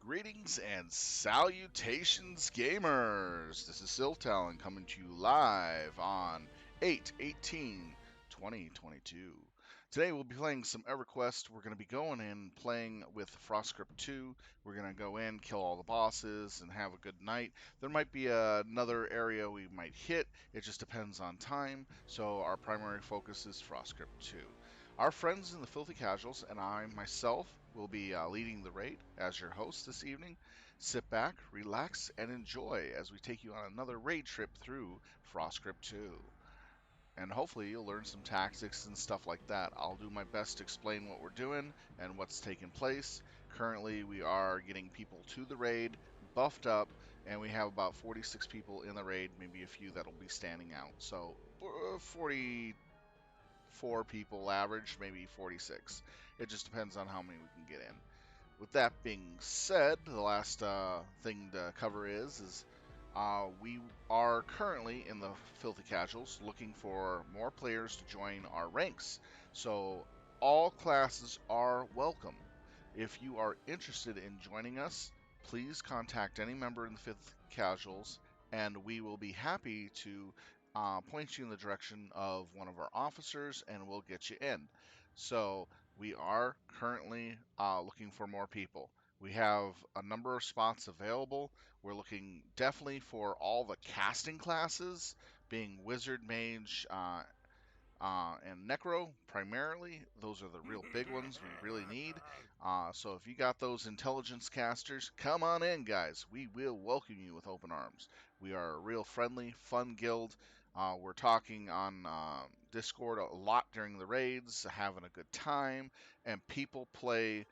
Greetings and salutations, gamers! This is Siltalon coming to you live on 8/18/2022. Today we'll be playing some Everquest. We're going to be going in playing with Frostcrypt 2. We're going to go in, kill all the bosses, and have a good night. There might be another area we might hit. It just depends on time, so our primary focus is Frostcrypt 2. Our friends in the Filthy Casuals and I, myself, will be leading the raid as your host this evening. Sit back, relax, and enjoy as we take you on another raid trip through Frostcrypt 2. And hopefully you'll learn some tactics and stuff like that. I'll do my best to explain what we're doing and what's taking place. Currently, we are getting people to the raid, buffed up, and we have about 46 people in the raid, maybe a few that'll be standing out. So 44 people average, maybe 46. It just depends on how many we can get in. With that being said, the last thing to cover is we are currently in the Filthy Casuals looking for more players to join our ranks. So all classes are welcome. If you are interested in joining us, please contact any member in the Filthy Casuals, and we will be happy to point you in the direction of one of our officers, and we'll get you in. So we are currently looking for more people. We have a number of spots available. We're looking definitely for all the casting classes, being Wizard, Mage, and Necro primarily. Those are the real big ones we really need. So if you got those intelligence casters, come on in, guys. We will welcome you with open arms. We are a real friendly, fun guild. We're talking on Discord a lot during the raids, having a good time, and people play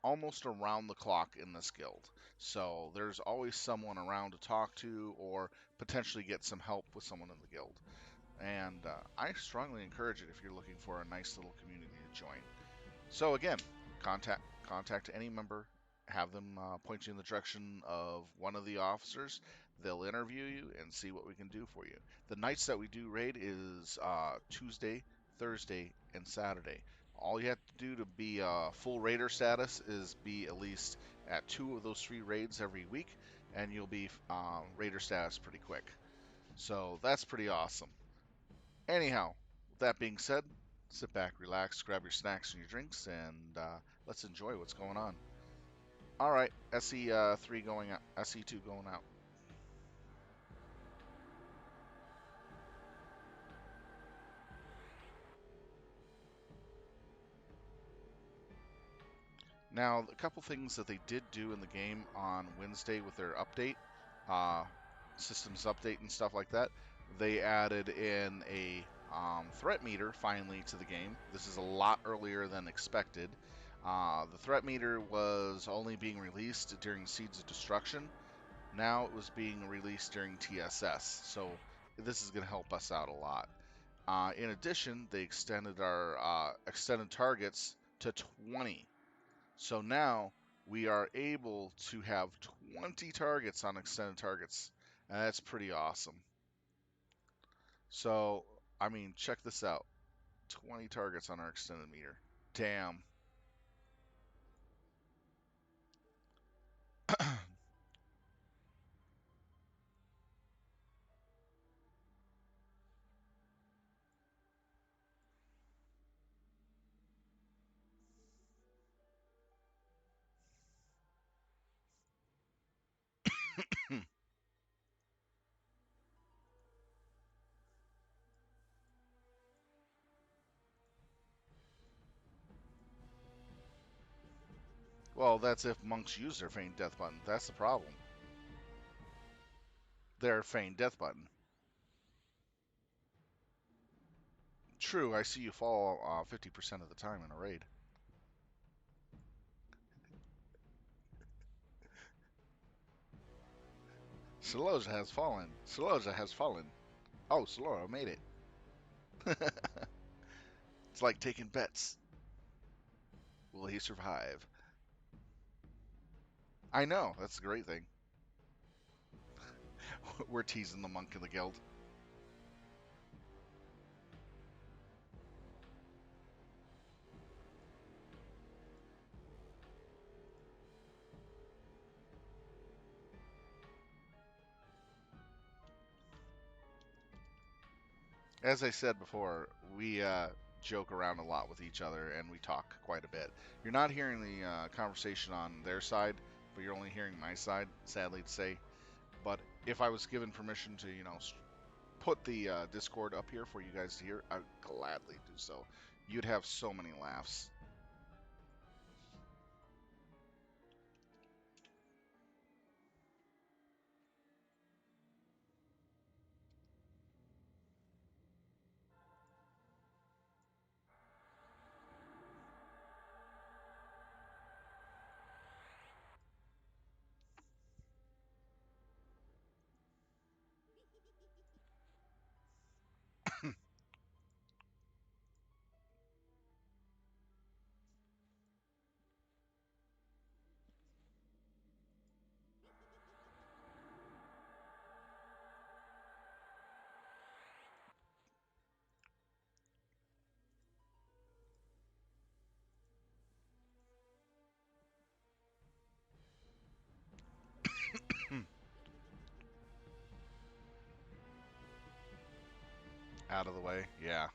almost around the clock in this guild. So there's always someone around to talk to or potentially get some help with someone in the guild. And I strongly encourage it if you're looking for a nice little community to join. So again, contact any member, have them point you in the direction of one of the officers. They'll interview you and see what we can do for you. The nights that we do raid is Tuesday, Thursday, and Saturday. All you have to do to be full raider status is be at least at 2 of those 3 raids every week, and you'll be raider status pretty quick. So that's pretty awesome. Anyhow, with that being said, sit back, relax, grab your snacks and your drinks, and let's enjoy what's going on. All right, SE3 going out, SE2 going out. Now, a couple things that they did do in the game on Wednesday with their update, uh, systems update and stuff like that, they added in a threat meter finally to the game. This is a lot earlier than expected. The threat meter was only being released during Seeds of Destruction. Now it was being released during TSS, so this is going to help us out a lot. In addition, they extended our extended targets to 20. So now we are able to have 20 targets on extended targets, and that's pretty awesome. So, I mean, check this out. 20 targets on our extended meter. Damn. Well, that's if monks use their feign death button. That's the problem. Their feign death button. True, I see you fall 50% of the time in a raid. Saloja has fallen. Saloja has fallen. Oh, Solora made it. It's like taking bets. Will he survive? I know, that's the great thing. We're teasing the monk in the guild. As I said before, we joke around a lot with each other and we talk quite a bit. You're not hearing the conversation on their side, but you're only hearing my side, sadly to say. But if I was given permission to, put the Discord up here for you guys to hear, I would gladly do so. You'd have so many laughs. Out of the way, yeah.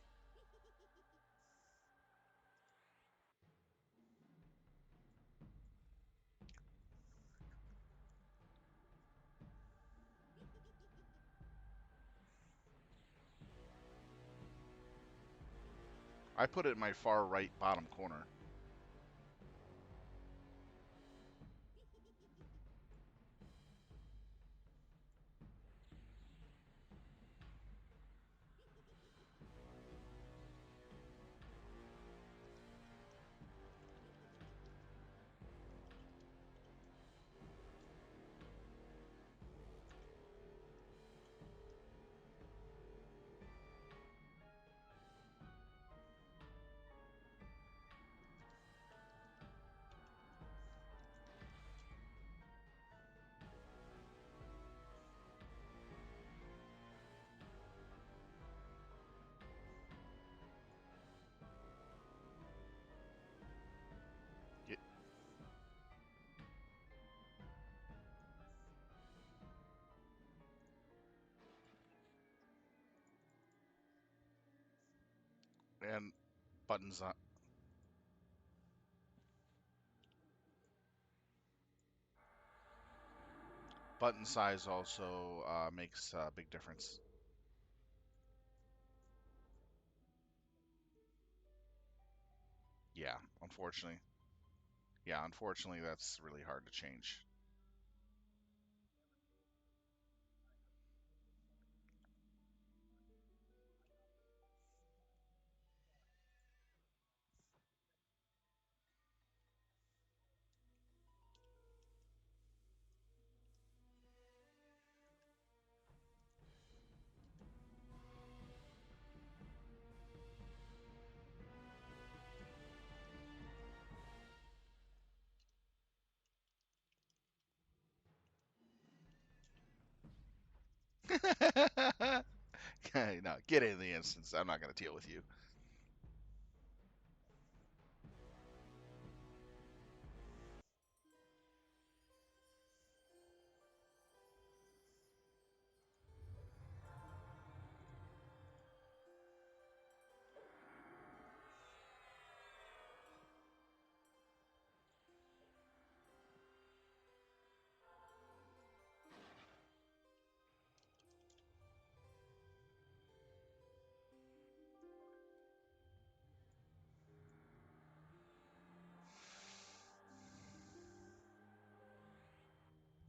I put it in my far right bottom corner. Y- And buttons on. Button size also makes a big difference. Yeah, unfortunately. Yeah, unfortunately, that's really hard to change. No, get in the instance. I'm not going to deal with you.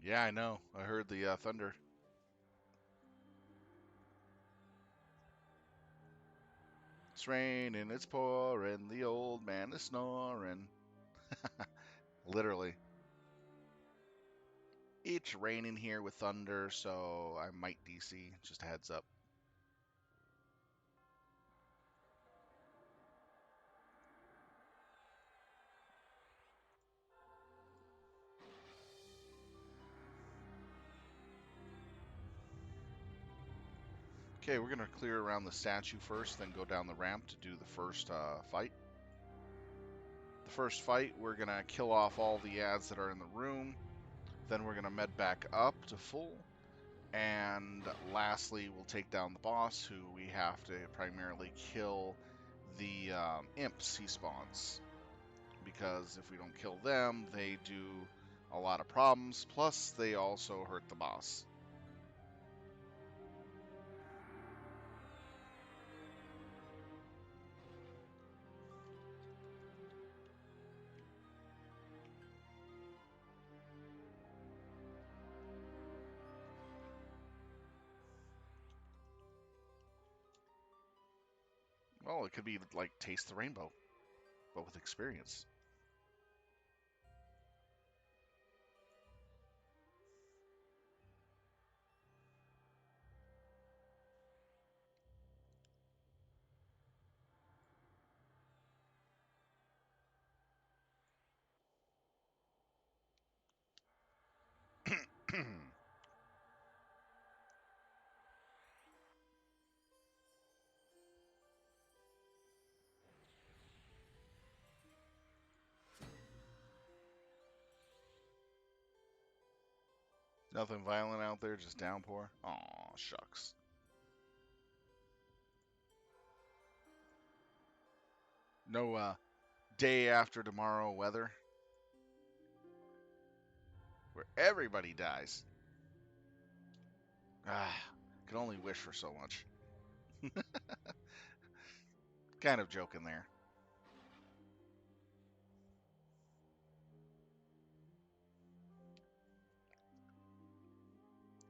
Yeah, I know. I heard the thunder. It's raining, it's pouring, the old man is snoring. Literally. It's raining here with thunder, so I might DC. Just a heads up. Okay, we're going to clear around the statue first, then go down the ramp to do the first fight. The first fight, we're going to kill off all the ads that are in the room. Then we're going to med back up to full. And lastly, we'll take down the boss, who we have to primarily kill the imps he spawns. Because if we don't kill them, they do a lot of problems, plus they also hurt the boss. Well, it could be like Taste the Rainbow, but with experience. Nothing violent out there, just downpour. Aw, shucks. No day after tomorrow weather where everybody dies. Ah, can only wish for so much. Kind of joking there.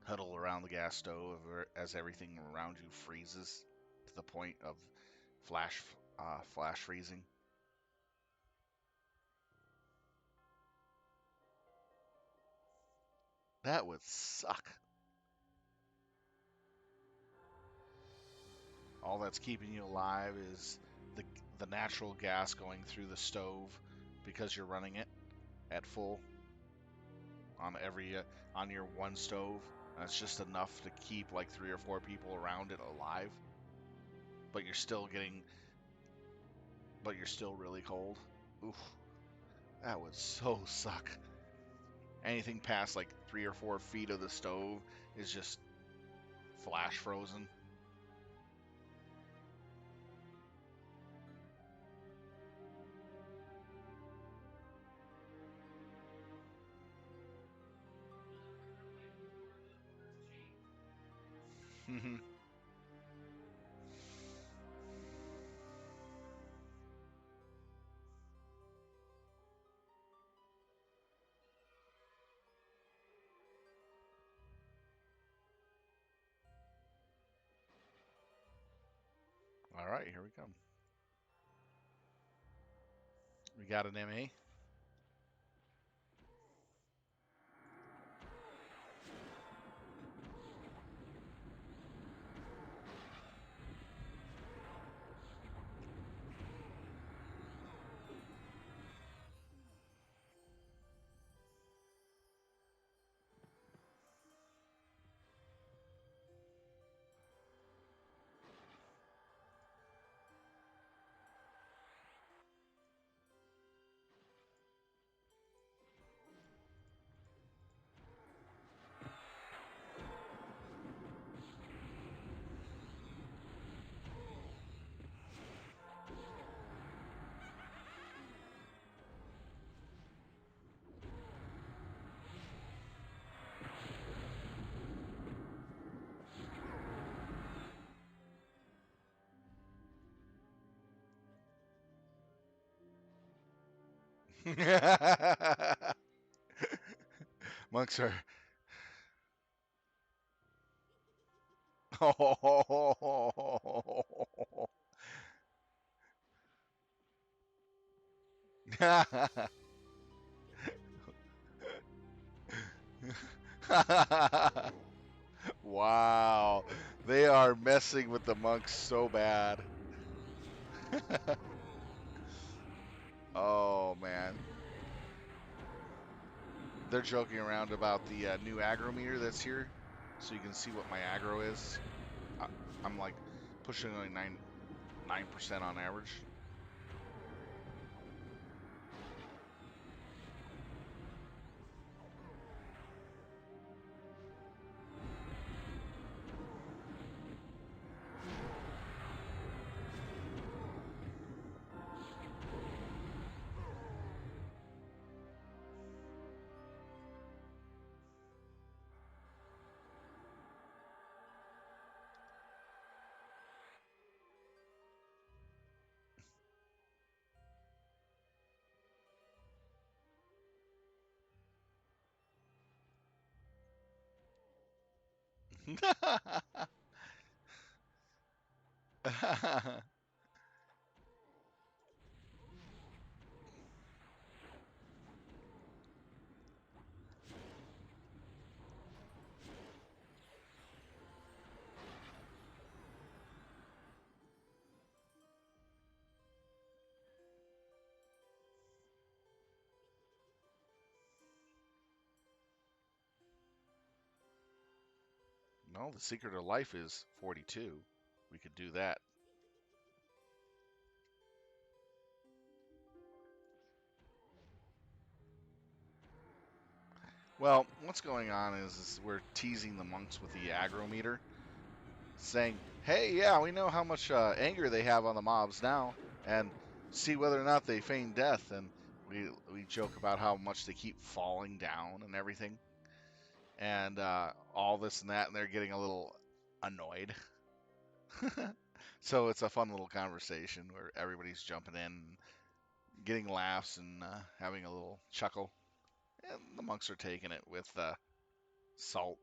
Huddle around the gas stove as everything around you freezes to the point of flash freezing. That would suck. All that's keeping you alive is the natural gas going through the stove because you're running it at full on on your one stove. And it's just enough to keep like 3 or 4 people around it alive. But you're still really cold. Oof, that would so suck. Anything past like 3 or 4 feet of the stove is just flash frozen. All right, here we come. We got an MA. Monks are. Wow, they are messing with the monks so bad. Oh man, they're joking around about the new aggro meter that's here, so you can see what my aggro is. I'm like pushing only 9% on average. No, the secret of life is 42. We could do that. Well, what's going on is we're teasing the monks with the aggro meter, saying, hey, yeah, we know how much anger they have on the mobs now, and see whether or not they feign death. And we joke about how much they keep falling down and everything, and all this and that, and they're getting a little annoyed. So it's a fun little conversation where everybody's jumping in, getting laughs, and having a little chuckle. And the monks are taking it with salt.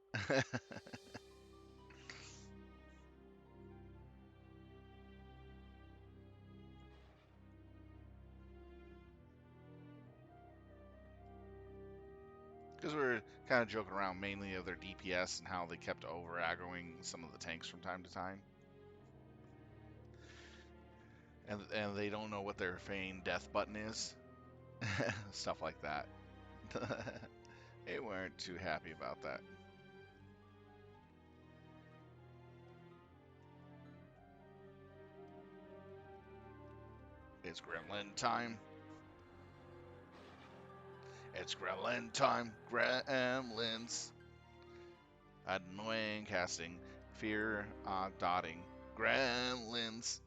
Because we were kind of joking around mainly of their DPS and how they kept over aggroing some of the tanks from time to time. And they don't know what their feigned death button is. Stuff like that. They weren't too happy about that. It's gremlin time. It's gremlin time. Gremlins. Annoying casting. Fear dotting. Gremlins.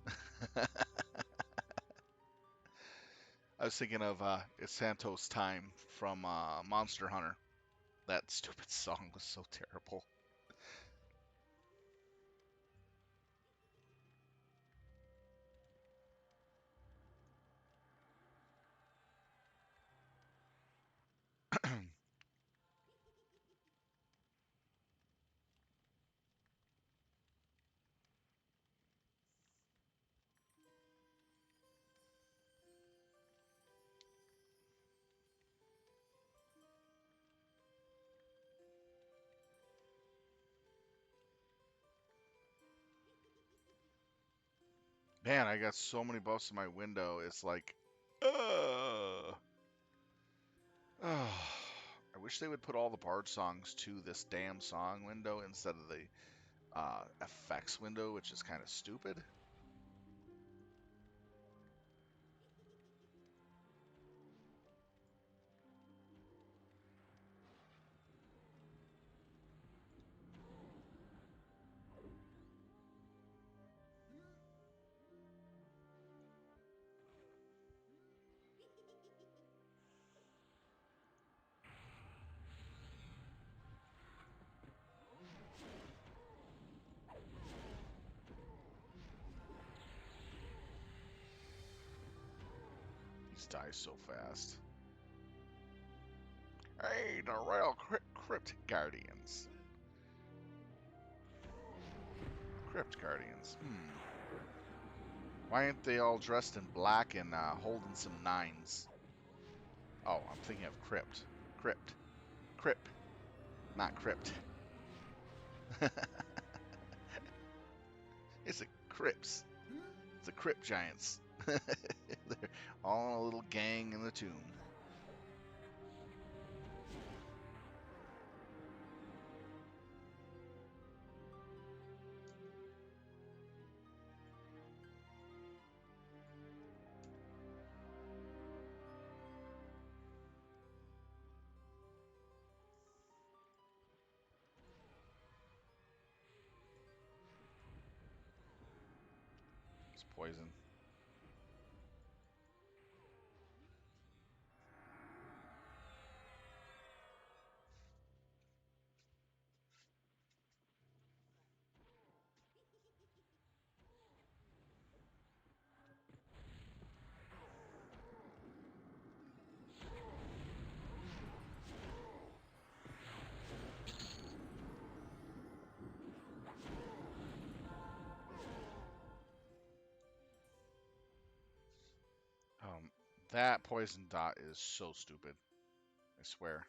I was thinking of It's Santos Time from Monster Hunter. That stupid song was so terrible. Man, I got so many buffs in my window. It's like, ugh. I wish they would put all the bard songs to this damn song window instead of the effects window, which is kind of stupid. These die so fast. Hey, the Royal Crypt Guardians. Crypt Guardians. Why aren't they all dressed in black and holding some nines? Oh, I'm thinking of Crypt. Crypt. Crypt. Not Crypt. It's the Crypts. It's the Crypt Giants. They're all in a little gang in the tomb. It's poison. That poison dot is so stupid. I swear.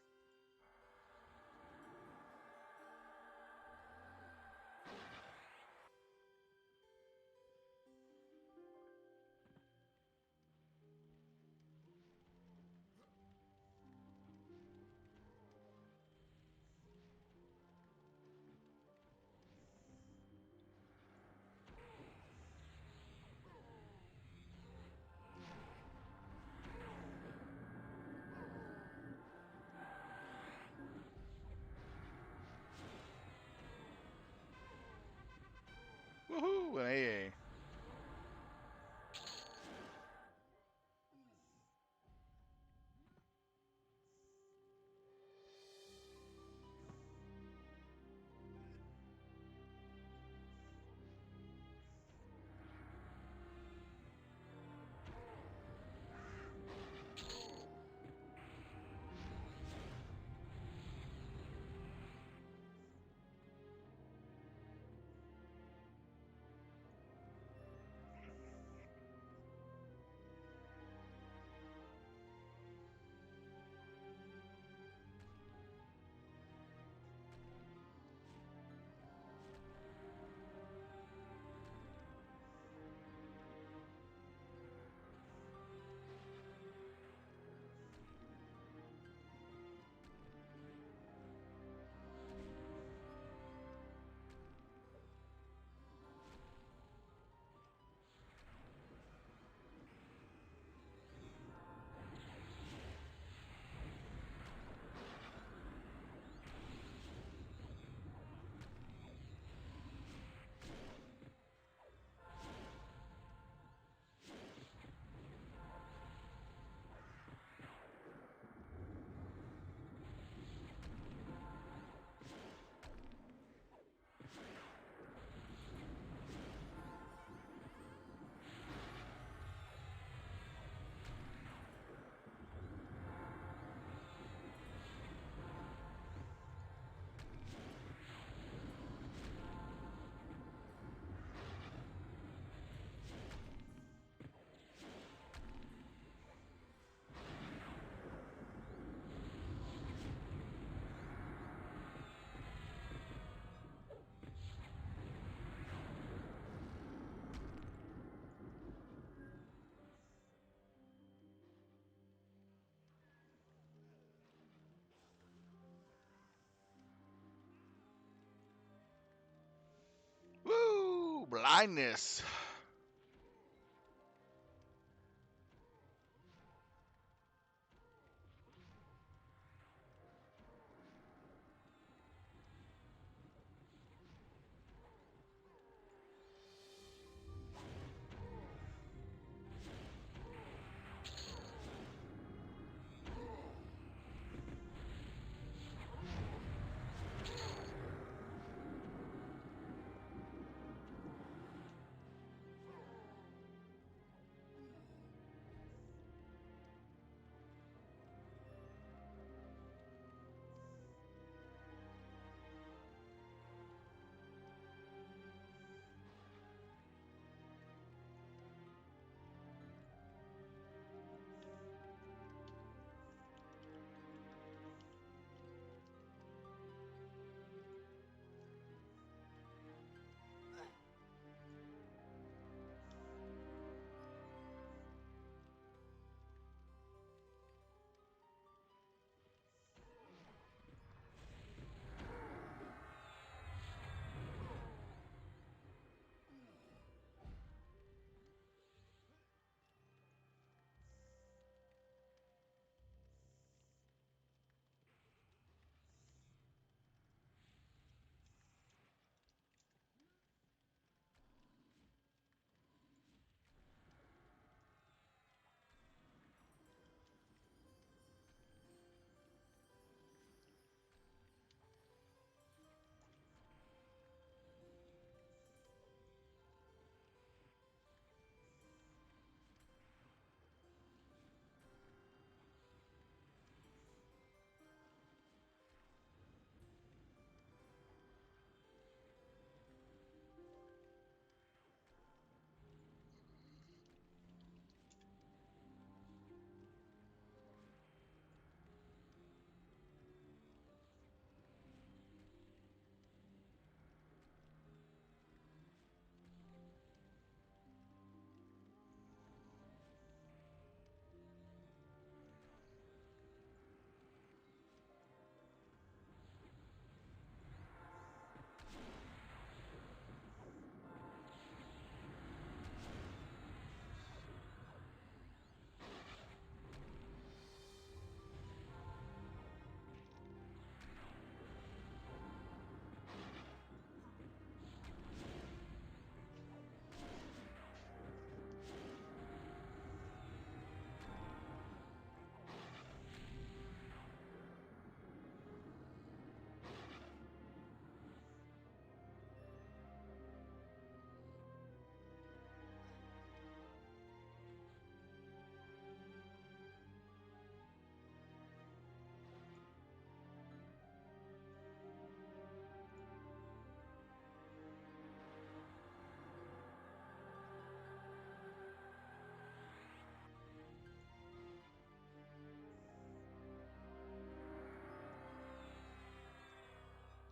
Woohoo! An AA. Woo! Blindness.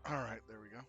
All right, there we go.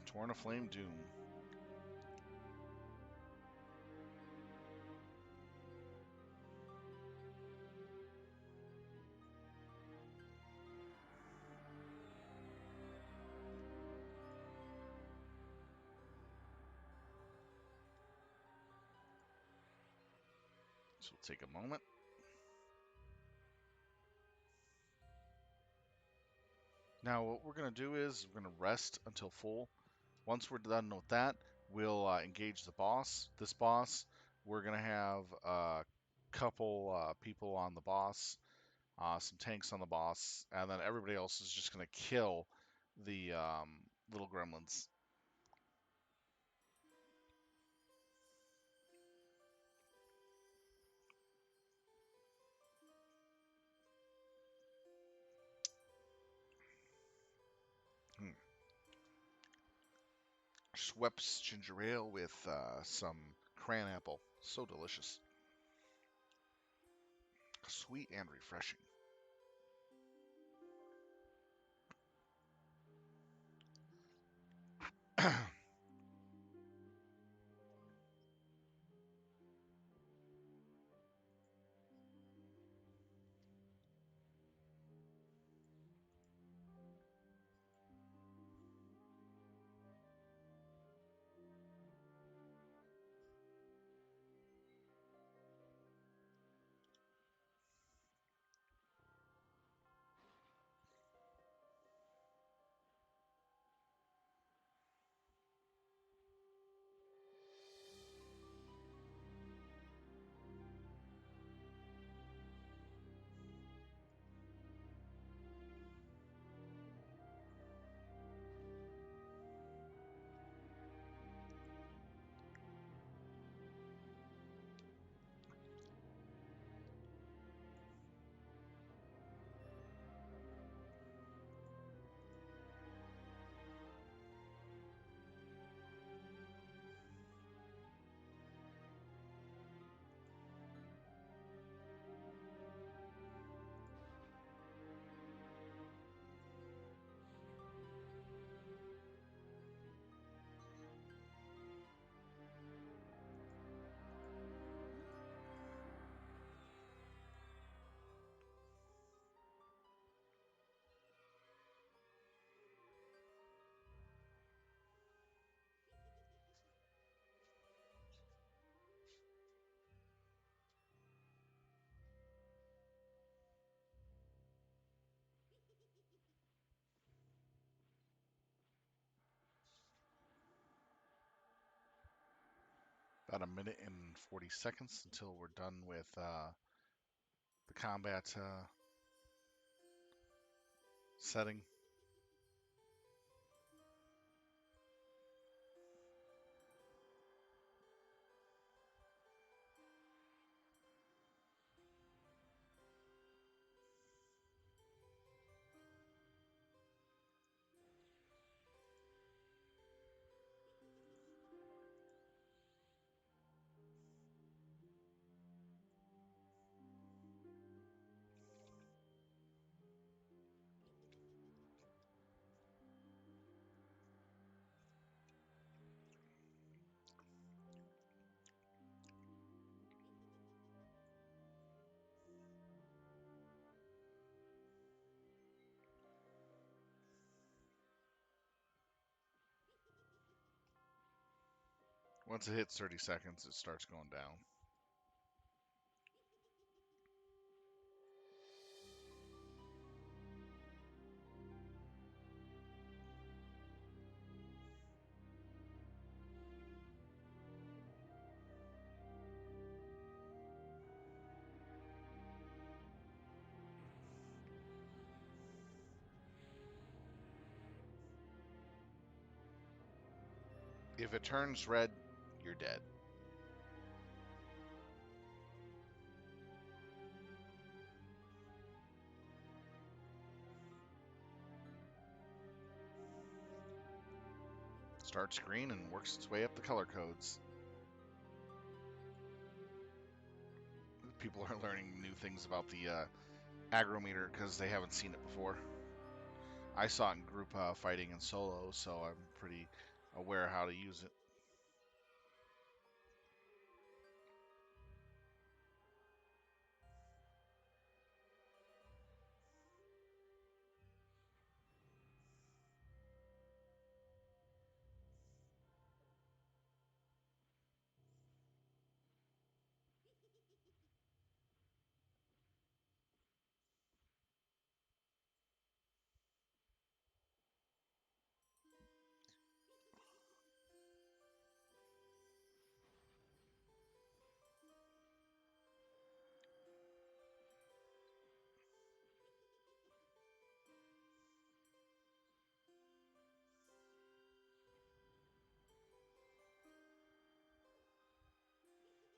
Torn of Flame Doom. So we'll take a moment. Now what we're going to do is we're going to rest until full. Once we're done with that, we'll engage the boss. This boss, we're going to have a couple people on the boss, some tanks on the boss, and then everybody else is just going to kill the little gremlins. Hmm. Schweppes ginger ale with some cran apple. So delicious. Sweet and refreshing. About a minute and 40 seconds until we're done with the combat setting. Once it hits 30 seconds, it starts going down. If it turns red, you're dead. Starts green and works its way up the color codes. People are learning new things about the agrometer because they haven't seen it before. I saw it in group fighting and solo, so I'm pretty aware how to use it.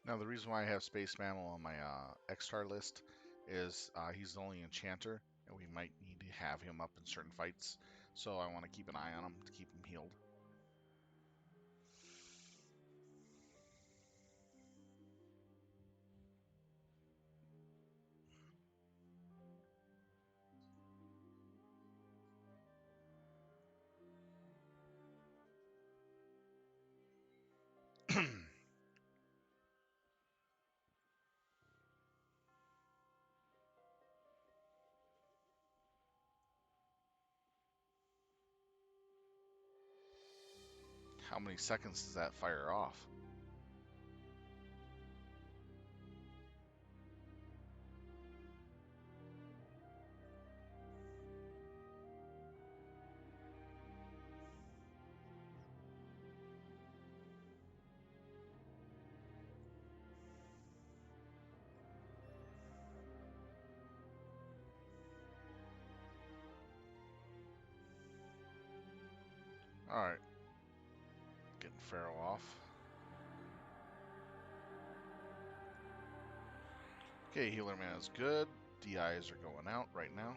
Now, the reason why I have Space Mammal on my X-Star list is he's the only enchanter, and we might need to have him up in certain fights. So I want to keep an eye on him to keep him healed. How many seconds does that fire off? Alright. Getting Pharaoh off. Okay, Healer Man is good. DIs are going out right now.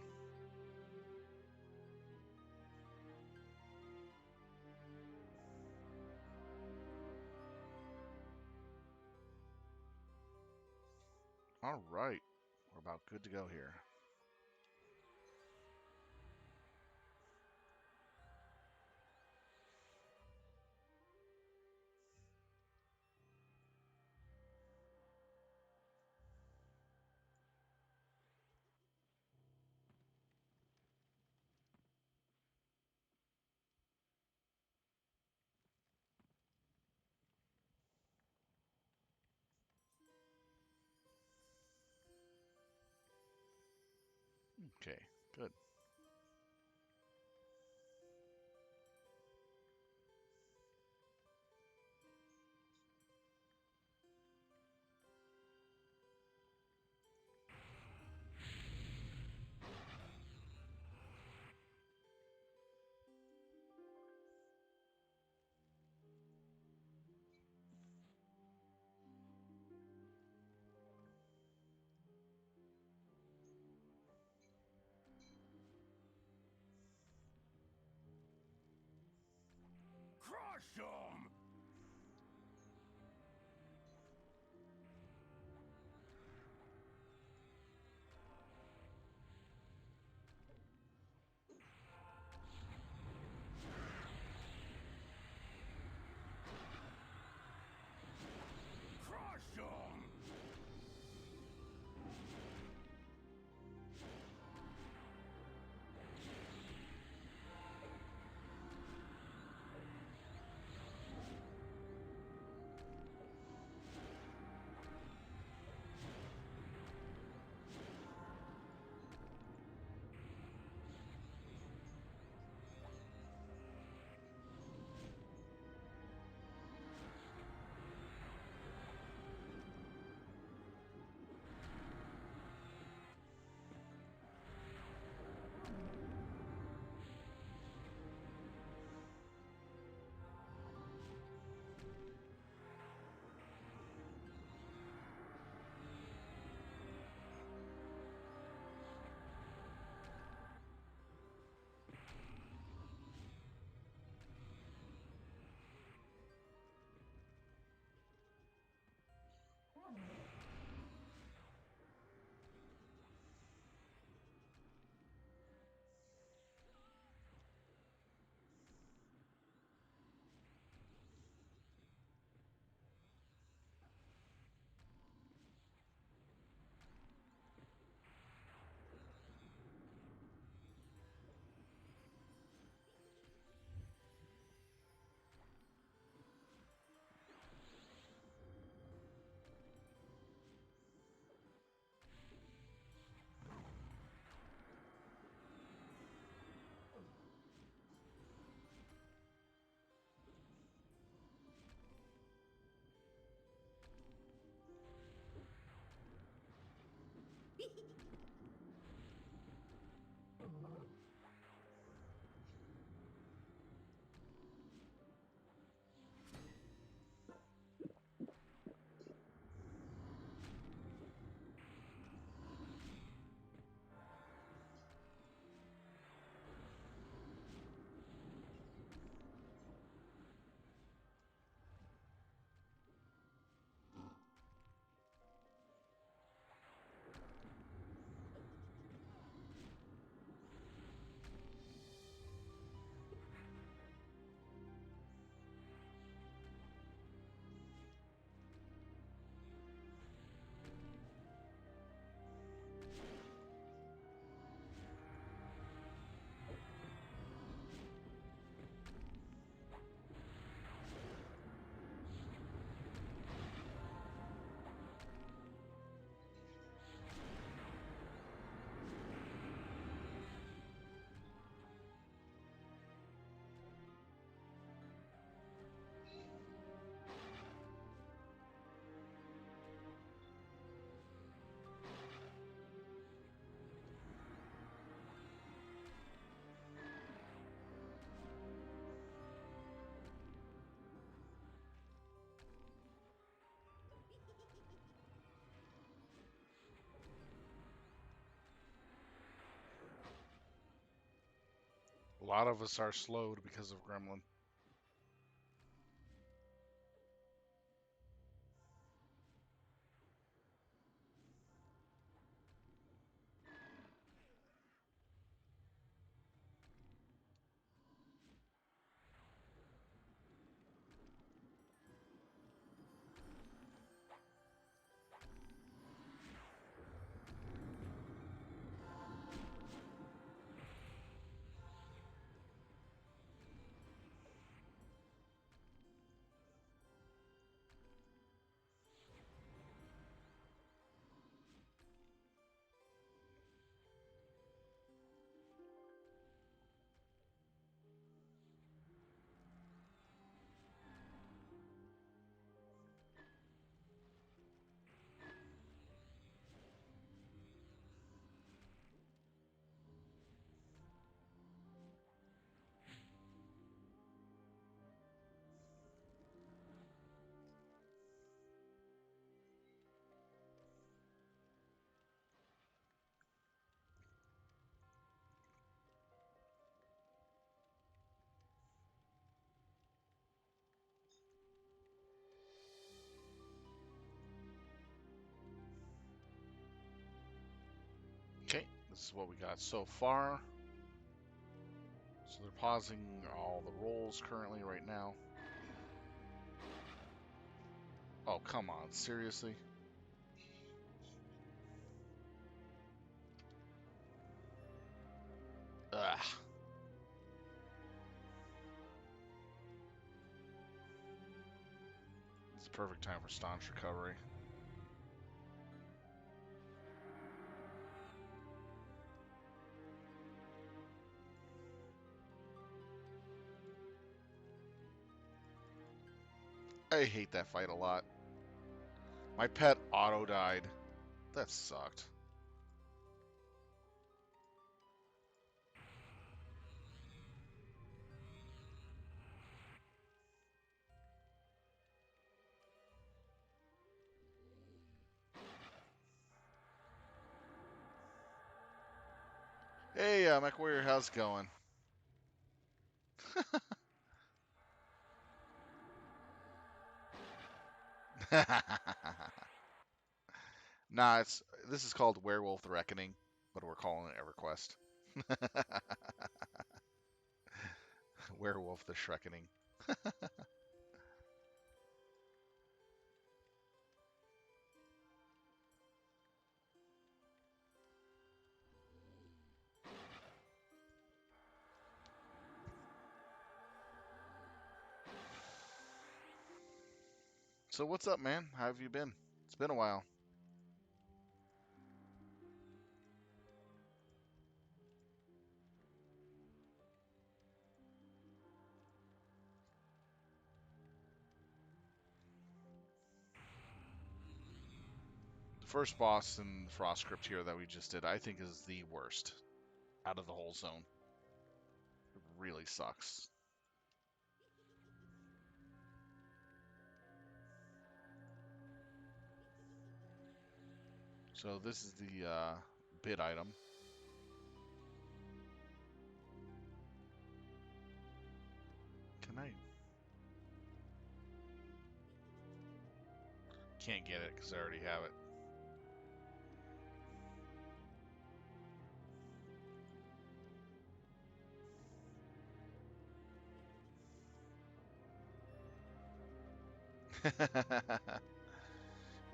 Alright. We're about good to go here. Okay, good. them! Crush them! A lot of us are slowed because of Gremlin. This is what we got so far. So they're pausing all the rolls currently right now. Oh, come on. Seriously? Ugh. It's the perfect time for staunch recovery. I hate that fight a lot. My pet auto died. That sucked. Hey, Mech Warrior, how's it going? Nah, this is called Werewolf the Reckoning, but we're calling it Everquest. Werewolf the Shreckening. So what's up, man? How have you been? It's been a while. The first boss in Frostcrypt here that we just did, I think, is the worst out of the whole zone. It really sucks. So this is the bid item. Can I? Can't get it because I already have it.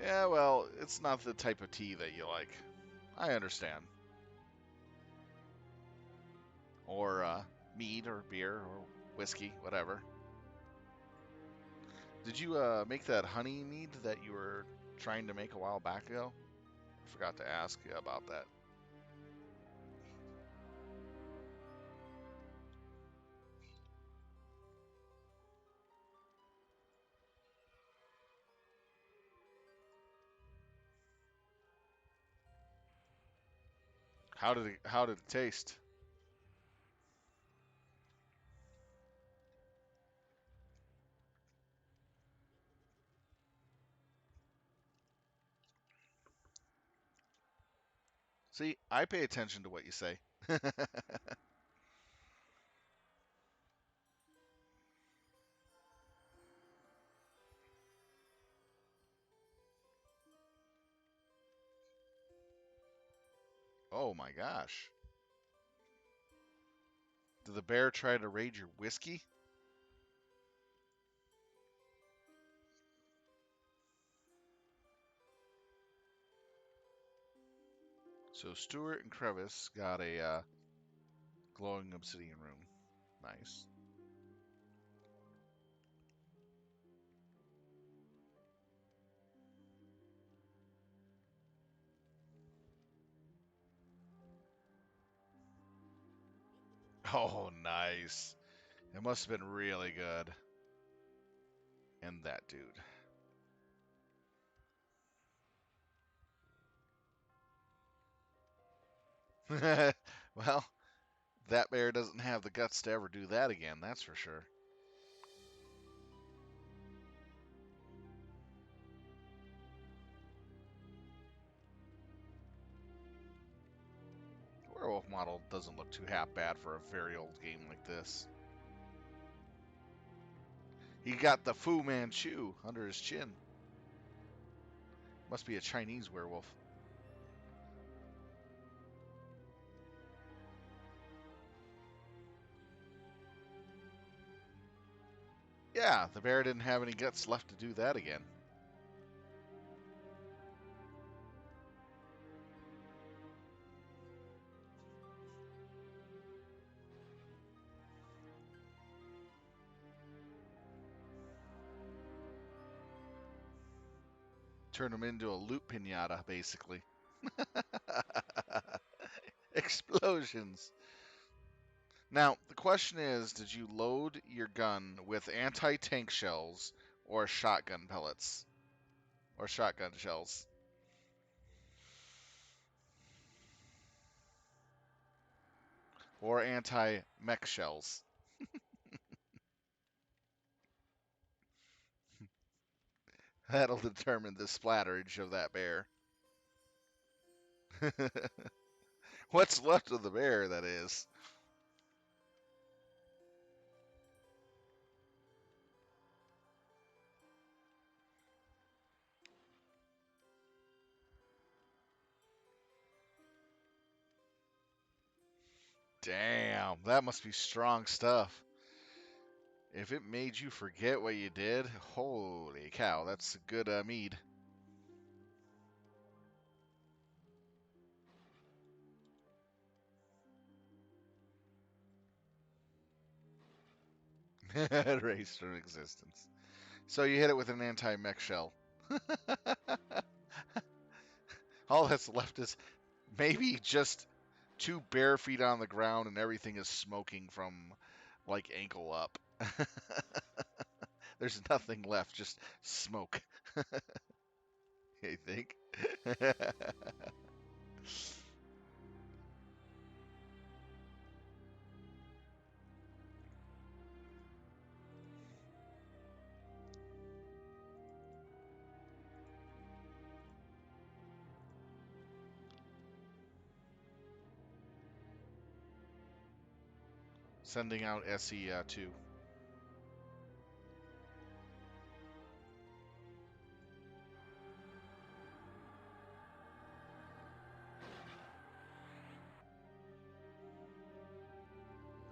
Yeah, well, it's not the type of tea that you like. I understand. Or mead or beer or whiskey, whatever. Did you make that honey mead that you were trying to make a while back ago? I forgot to ask you about that. How did it taste? See, I pay attention to what you say. Oh my gosh. Did the bear try to raid your whiskey? So Stuart and Crevice got a glowing obsidian room. Nice. Oh, nice. It must have been really good. And that dude. Well, that bear doesn't have the guts to ever do that again, that's for sure. The werewolf model doesn't look too half bad for a very old game like this. He got the Fu Manchu under his chin. Must be a Chinese werewolf. Yeah, the bear didn't have any guts left to do that again. Turn him into a loot pinata, basically. Explosions. Now, the question is, did you load your gun with anti-tank shells or shotgun pellets? Or shotgun shells? Or anti-mech shells? That'll determine the splatterage of that bear. What's left of the bear, that is. Damn, that must be strong stuff. If it made you forget what you did, holy cow, that's a good mead. Erased from existence. So you hit it with an anti-mech shell. All that's left is maybe just two bare feet on the ground and everything is smoking from like ankle up. There's nothing left, just smoke. I think. Sending out SE2.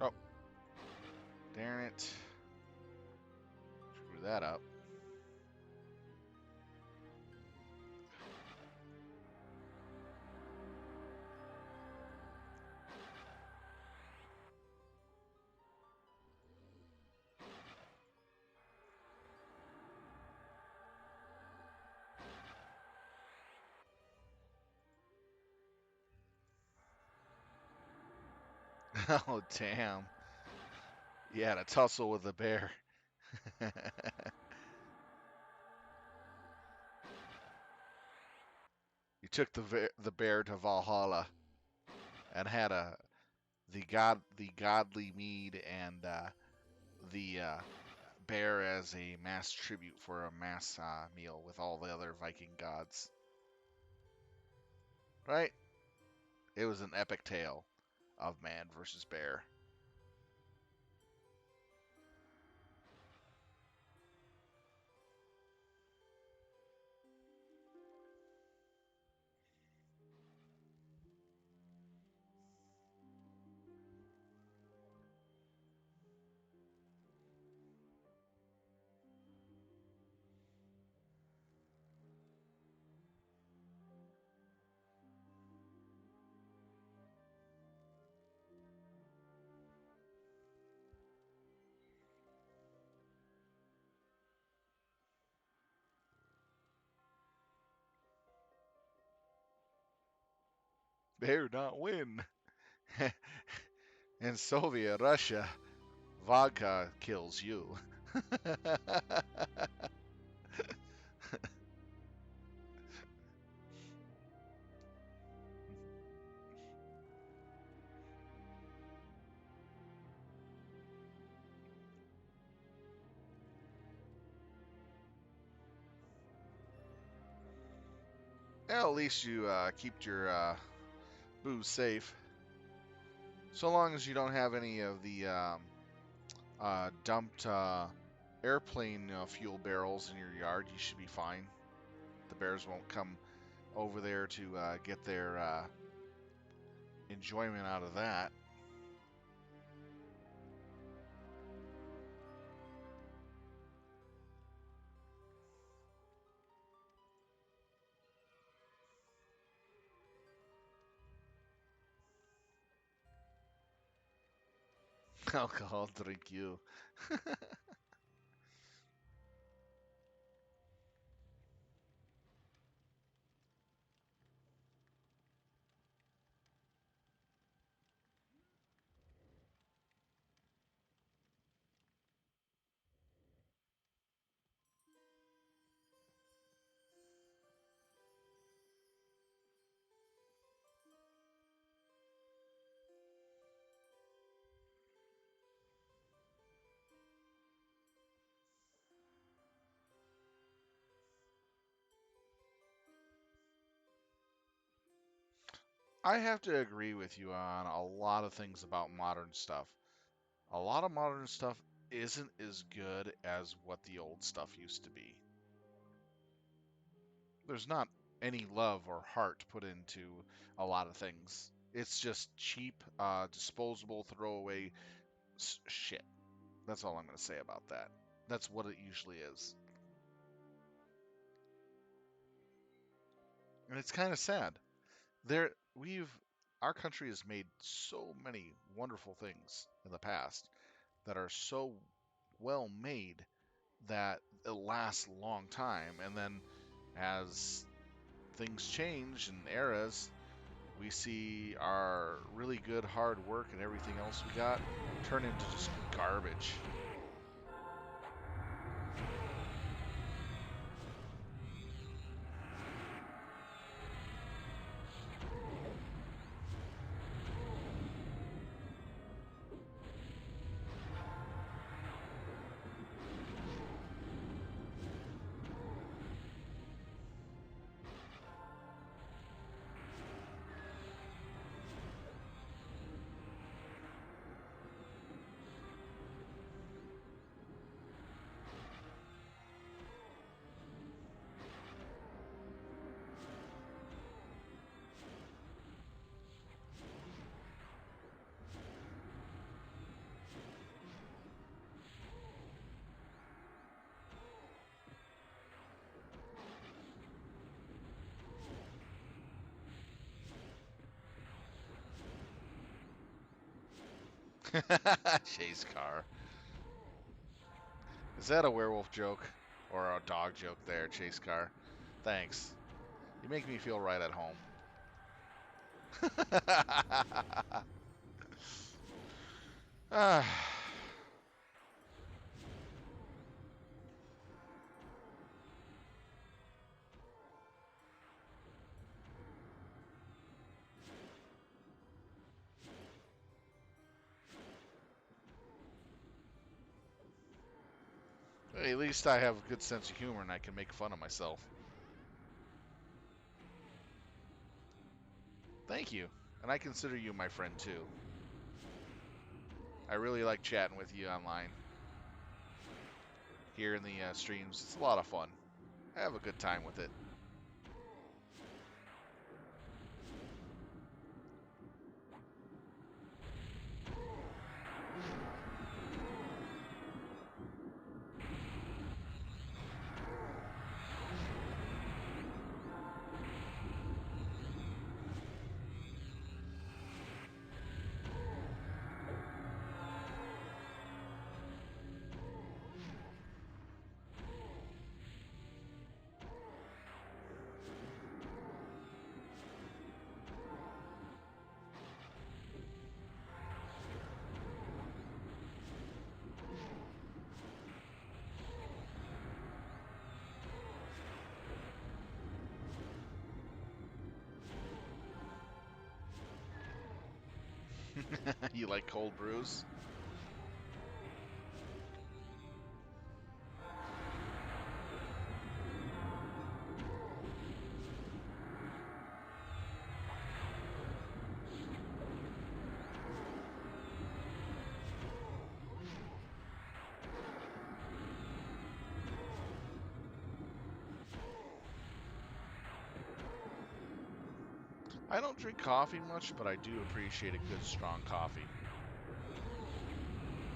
Oh, darn it. Screw that up. Oh, damn. You had a tussle with the bear. You took the bear to Valhalla and had the godly mead and the bear as a mass tribute for a mass meal with all the other Viking gods. Right? It was an epic tale of man versus bear. Bear not win. In Soviet Russia, vodka kills you. Well, at least you keep your booze safe. So long as you don't have any of the dumped airplane fuel barrels in your yard, you should be fine. The bears won't come over there to get their enjoyment out of that. Alcohol drink you. I have to agree with you on a lot of things about modern stuff. A lot of modern stuff isn't as good as what the old stuff used to be. There's not any love or heart put into a lot of things. It's just cheap, disposable, throwaway shit. That's all I'm going to say about that. That's what it usually is. And it's kind of sad. There, we've our country has made so many wonderful things in the past that are so well made that it lasts a long time. And then as things change and eras, we see our really good hard work and everything else we got turn into just garbage. Chase car. Is that a werewolf joke or a dog joke there, Chase car? Thanks. You make me feel right at home. Ah, hey, at least I have a good sense of humor and I can make fun of myself. Thank you. And I consider you my friend too. I really like chatting with you online. Here in the streams. It's a lot of fun. I have a good time with it. You like cold brews? I don't drink coffee much, but I do appreciate a good strong coffee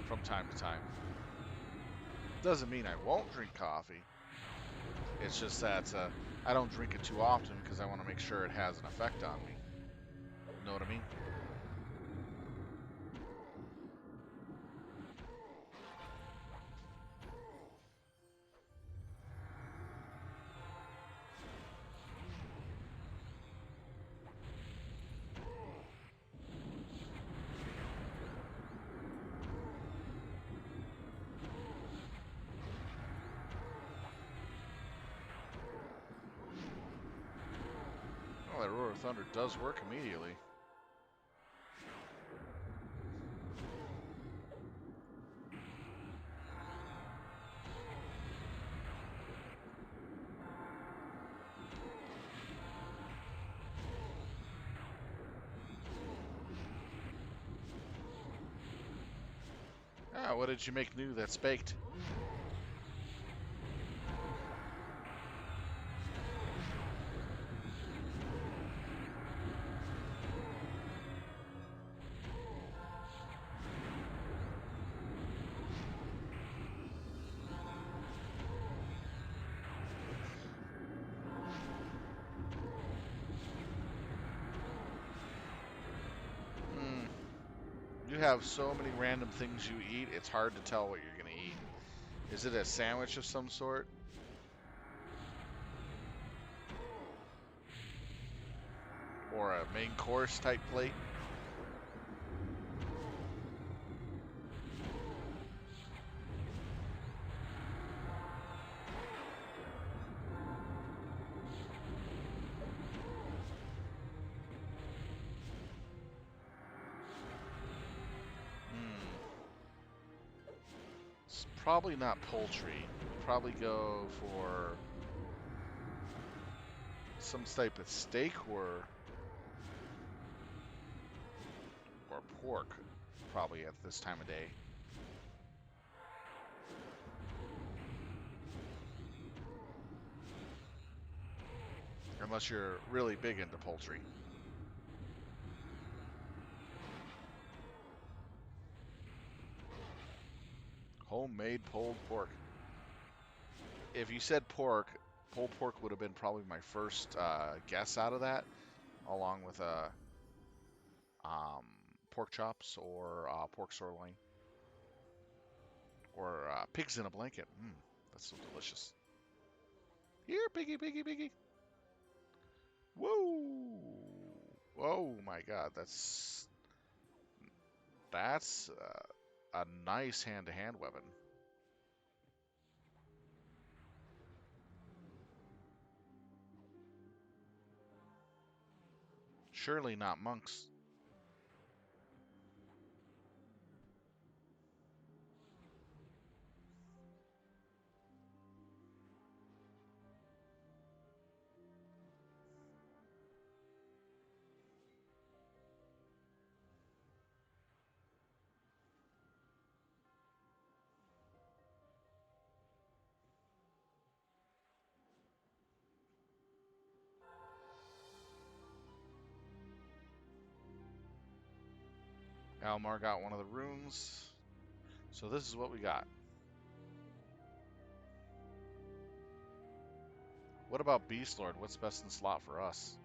from time to time. Doesn't mean I won't drink coffee. It's just that I don't drink it too often because I want to make sure it has an effect on me. Know what I mean? Roar of Thunder does work immediately. Ah, what did you make new that's baked? Hmm. You have so many random things you eat, it's hard to tell what you're going to eat. Is it a sandwich of some sort? Or a main course type plate? Hmm. It's probably not poultry. You'd probably go for some type of steak or pork, probably at this time of day. Unless you're really big into poultry. Homemade pulled pork. If you said pork, pulled pork would have been probably my first guess out of that, along with um, pork chops or pork sirloin or pigs in a blanket. That's so delicious. Here, piggy, piggy, piggy. Whoa! Oh my God, that's a nice hand-to-hand weapon. Surely not monks. Almar got one of the runes. So this is what we got. What about Beastlord? What's best in slot for us?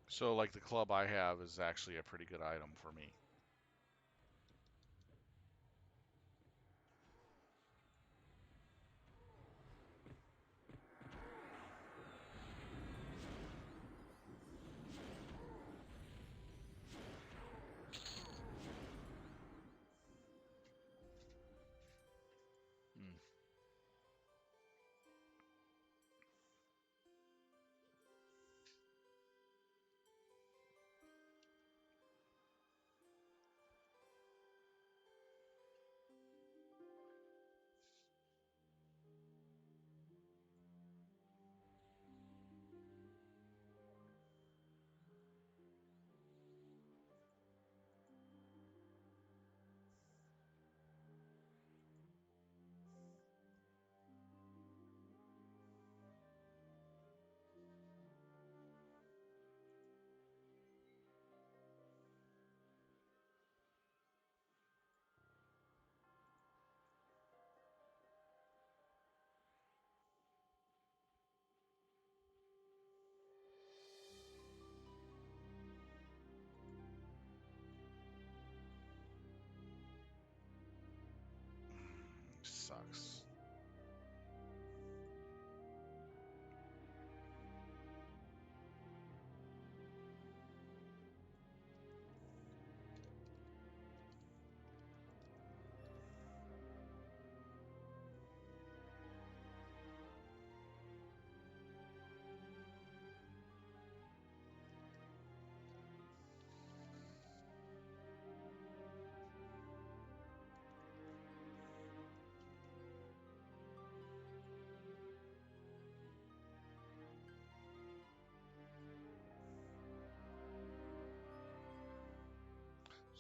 So like the club I have is actually a pretty good item for me. Hmm.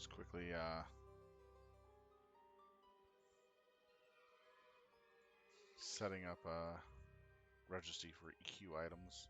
Just quickly setting up a registry for EQ items.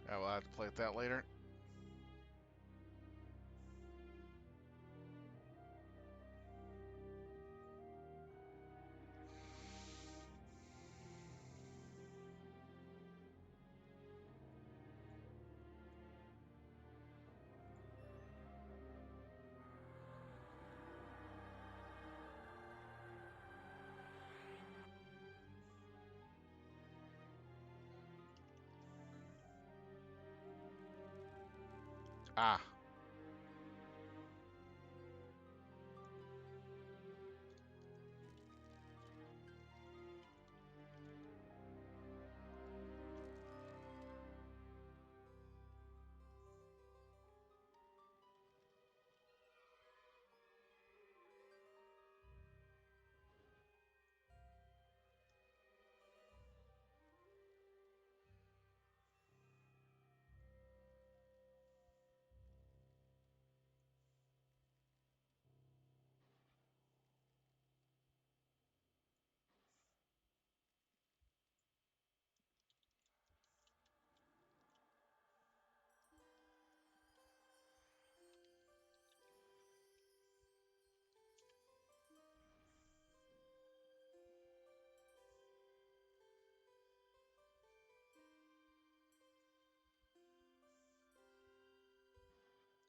Yeah, we'll have to play with that later. Ah,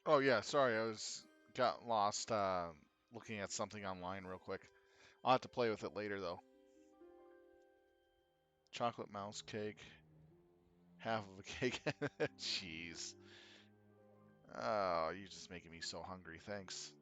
oh yeah, sorry, I got lost looking at something online real quick. I'll have to play with it later though. Chocolate mouse cake, half of a cake. Jeez. Oh, you're just making me so hungry. Thanks.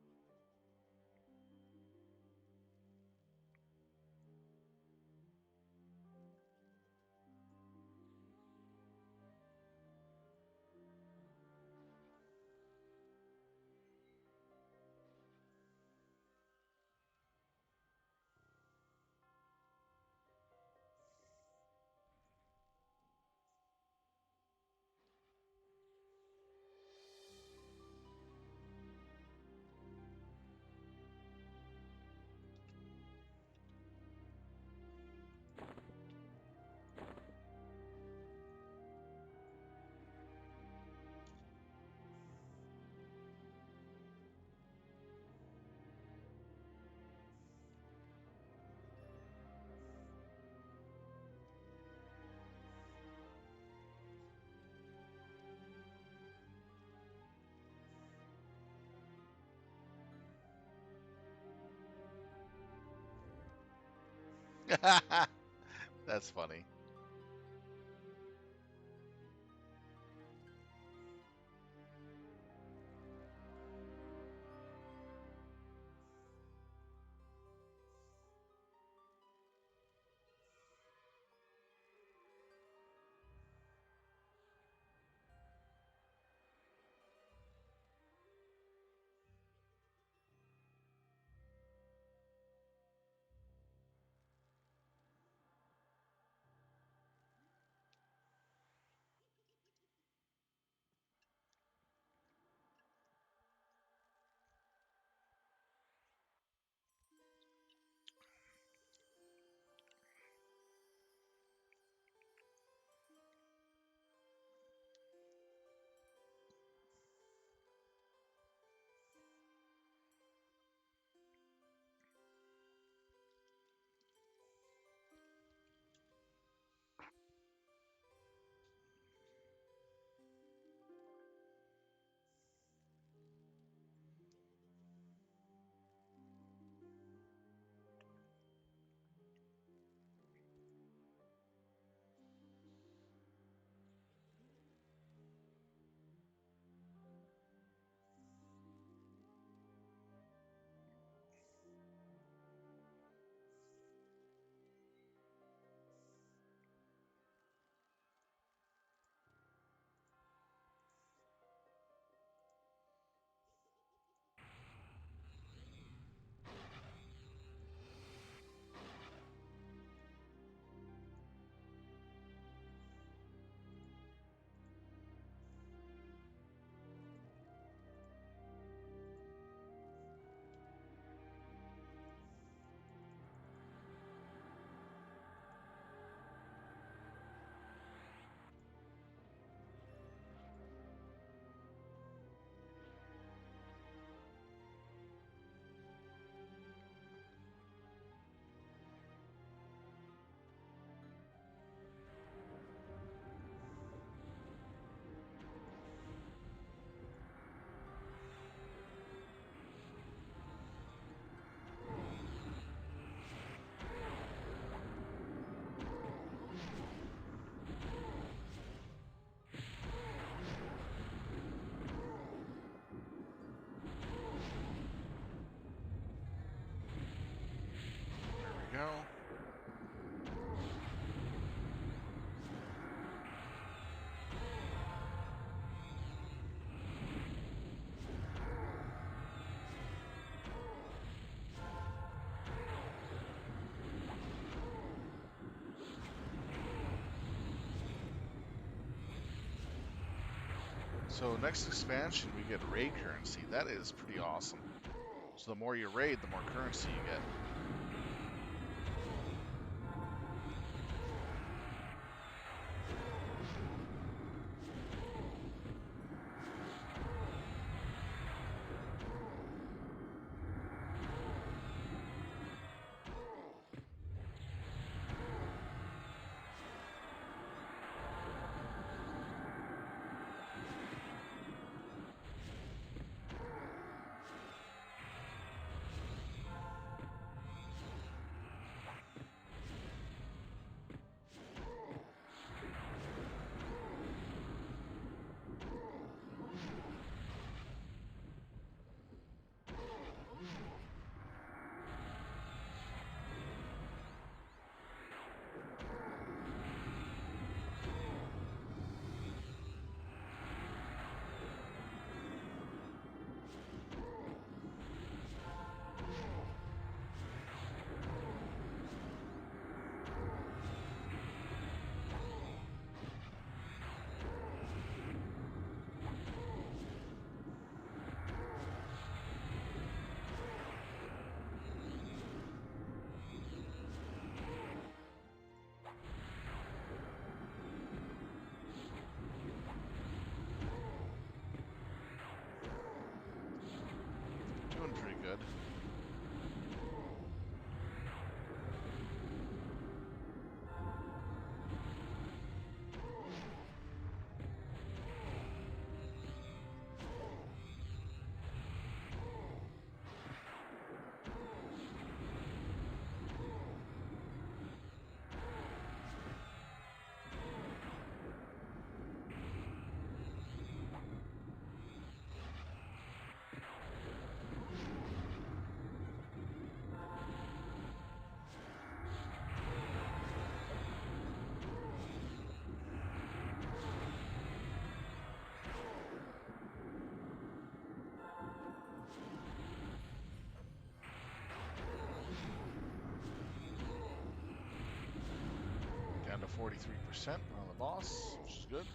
That's funny. So next expansion, we get raid currency. That is pretty awesome. So the more you raid, the more currency you get. Doing pretty good. Down to 43% on the boss, which is good.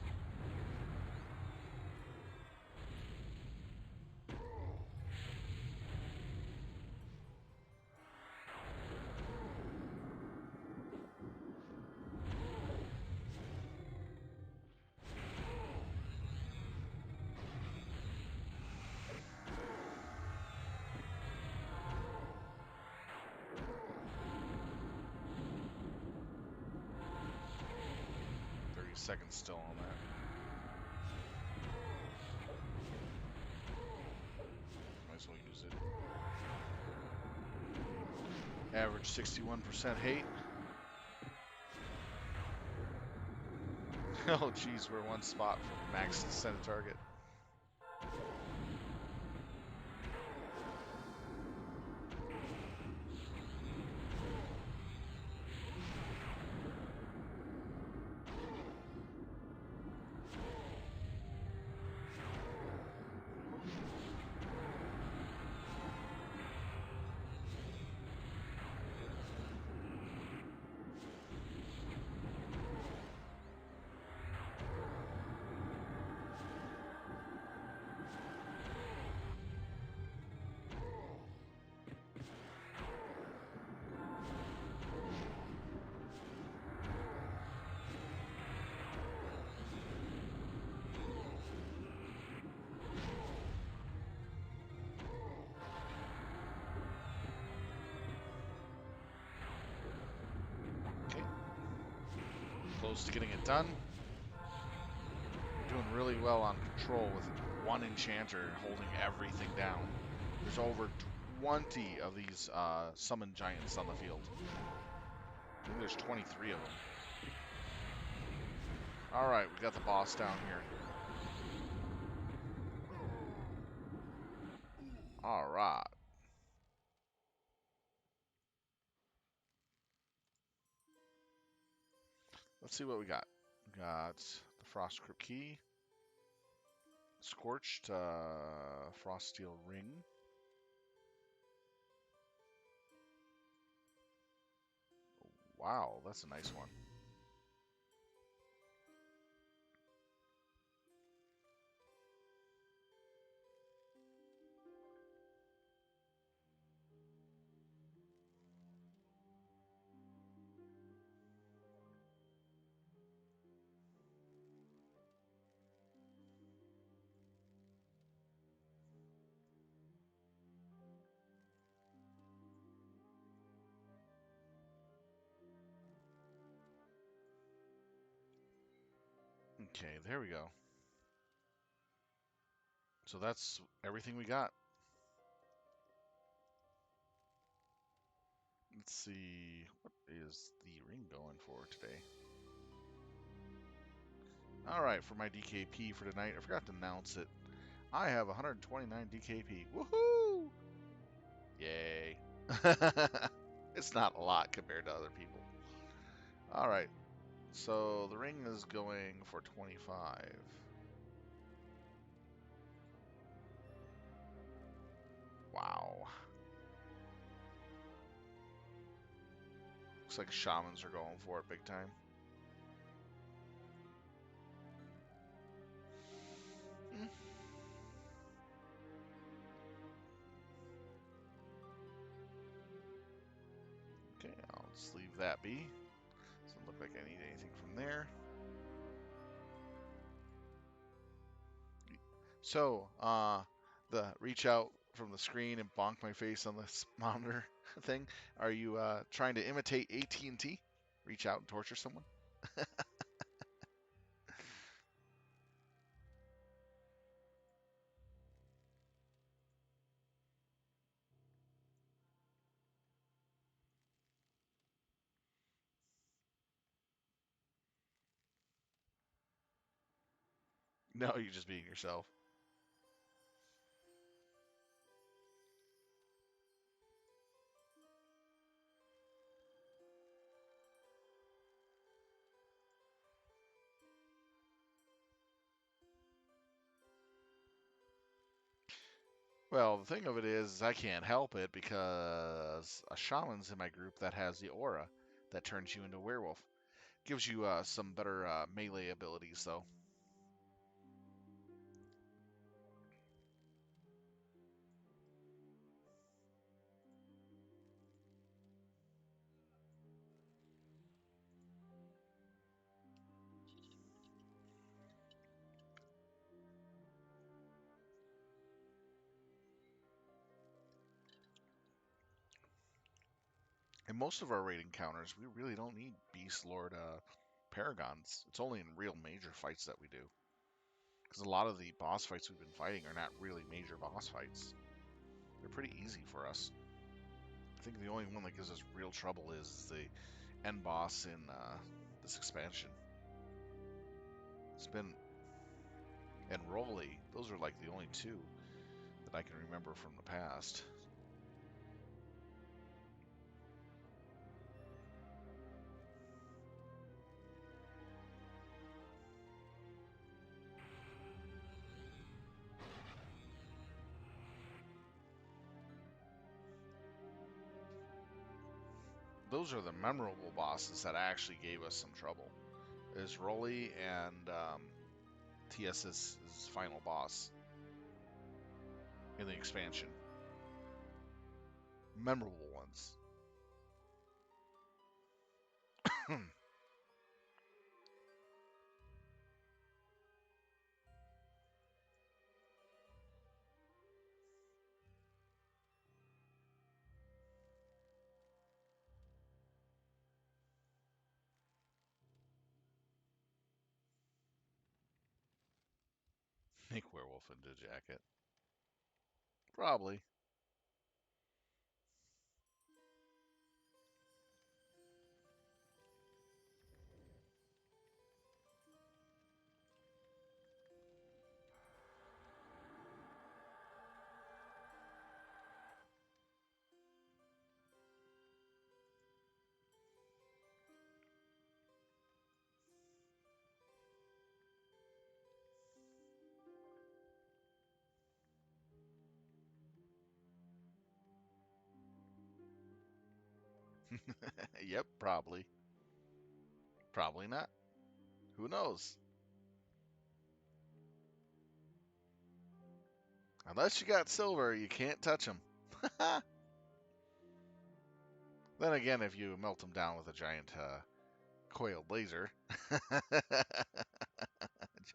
Seconds still on that. Might as well use it. Average 61% hate. Oh geez, we're one spot from max center target. Close to getting it done. Doing really well on control with one enchanter holding everything down. There's over 20 of these summon giants on the field. I think there's 23 of them. Alright, we got the boss down here. Alright. Let's see what we got. We got the Frostcrypt key. Scorched Froststeel ring. Wow, that's a nice one. Okay, there we go. So that's everything we got. Let's see, what is the ring going for today? All right, for my DKP for tonight, I forgot to announce it. I have 129 DKP. Woohoo! Yay. It's not a lot compared to other people. All right, so the ring is going for 25. Wow. Looks like shamans are going for it big time. Hmm. Okay, I'll just leave that be. Doesn't look like I need anything from there. So, the reach out from the screen and bonk my face on this monitor thing. Are you trying to imitate AT&T? Reach out and torture someone? No, you're just being yourself. Well, the thing of it is I can't help it because a shaman's in my group that has the aura that turns you into a werewolf. Gives you some better melee abilities, though. In most of our raid encounters, we really don't need Beastlord Paragons. It's only in real major fights that we do. Because a lot of the boss fights we've been fighting are not really major boss fights. They're pretty easy for us. I think the only one that gives us real trouble is the end boss in this expansion. It's been and Rolly. Those are like the only two that I can remember from the past. Those are the memorable bosses that actually gave us some trouble. Is Rolly and TSS's final boss in the expansion. Memorable ones. Make werewolf into a jacket. Probably. Yep, probably. Probably not. Who knows? Unless you got silver, you can't touch them. Then again, if you melt them down with a giant coiled laser,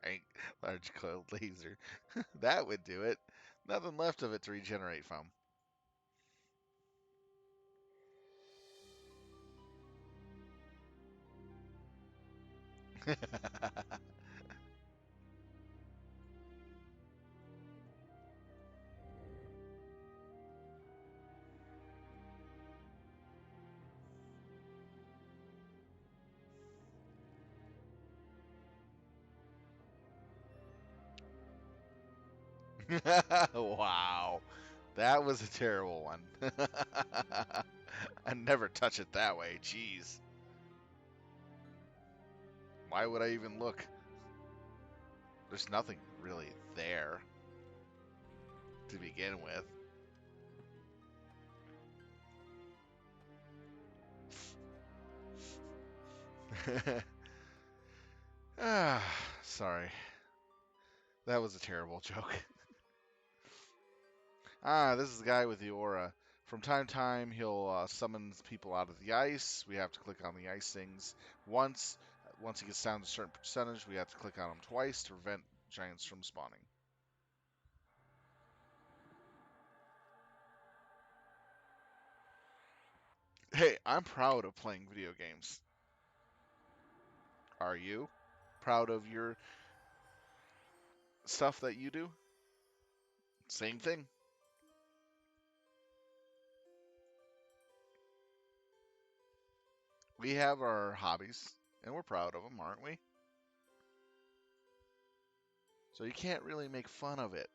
giant large coiled laser, that would do it. Nothing left of it to regenerate from. Wow. That was a terrible one. I never touch it that way. Jeez. Why would I even look? There's nothing really there to begin with. Ah, sorry. That was a terrible joke. This is the guy with the aura. From time to time, he'll summon people out of the ice. We have to click on the ice things once. Once he gets down to a certain percentage, we have to click on him twice to prevent giants from spawning. Hey, I'm proud of playing video games. Are you proud of your stuff that you do? Same thing. We have our hobbies, and we're proud of them, aren't we? So you can't really make fun of it.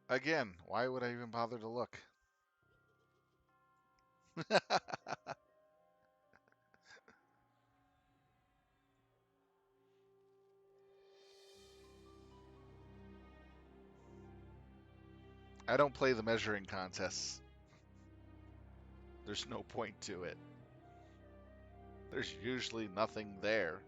Again, why would I even bother to look? I don't play the measuring contests. There's no point to it. There's usually nothing there.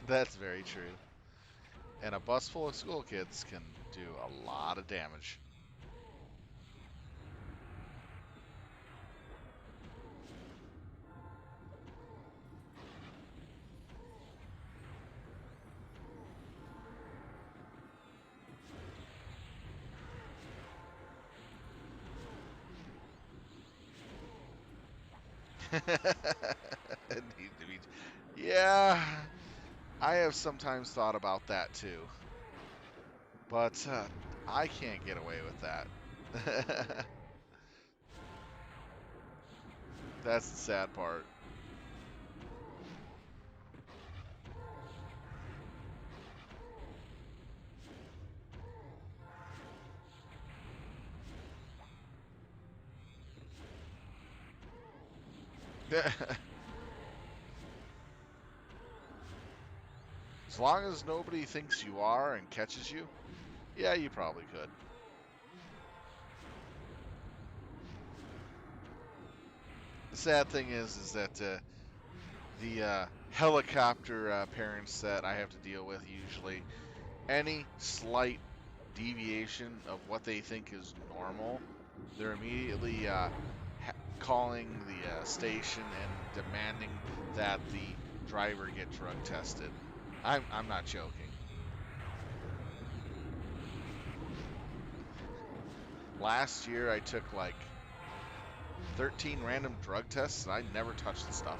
That's very true. And a bus full of school kids can do a lot of damage. Yeah, I have sometimes thought about that too. But I can't get away with that. That's the sad part. As long as nobody thinks you are and catches you, yeah, you probably could. The sad thing is that the helicopter parents that I have to deal with usually, any slight deviation of what they think is normal, they're immediately calling the station and demanding that the driver get drug tested. I'm not joking. Last year I took like 13 random drug tests and I never touched the stuff.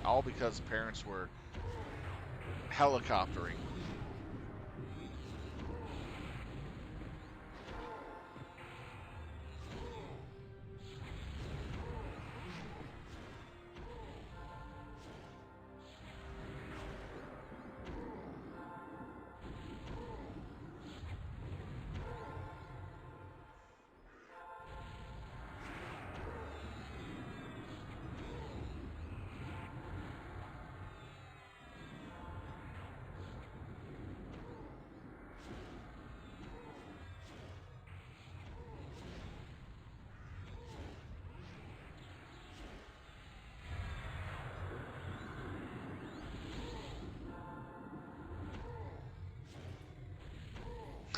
All because parents were helicoptering.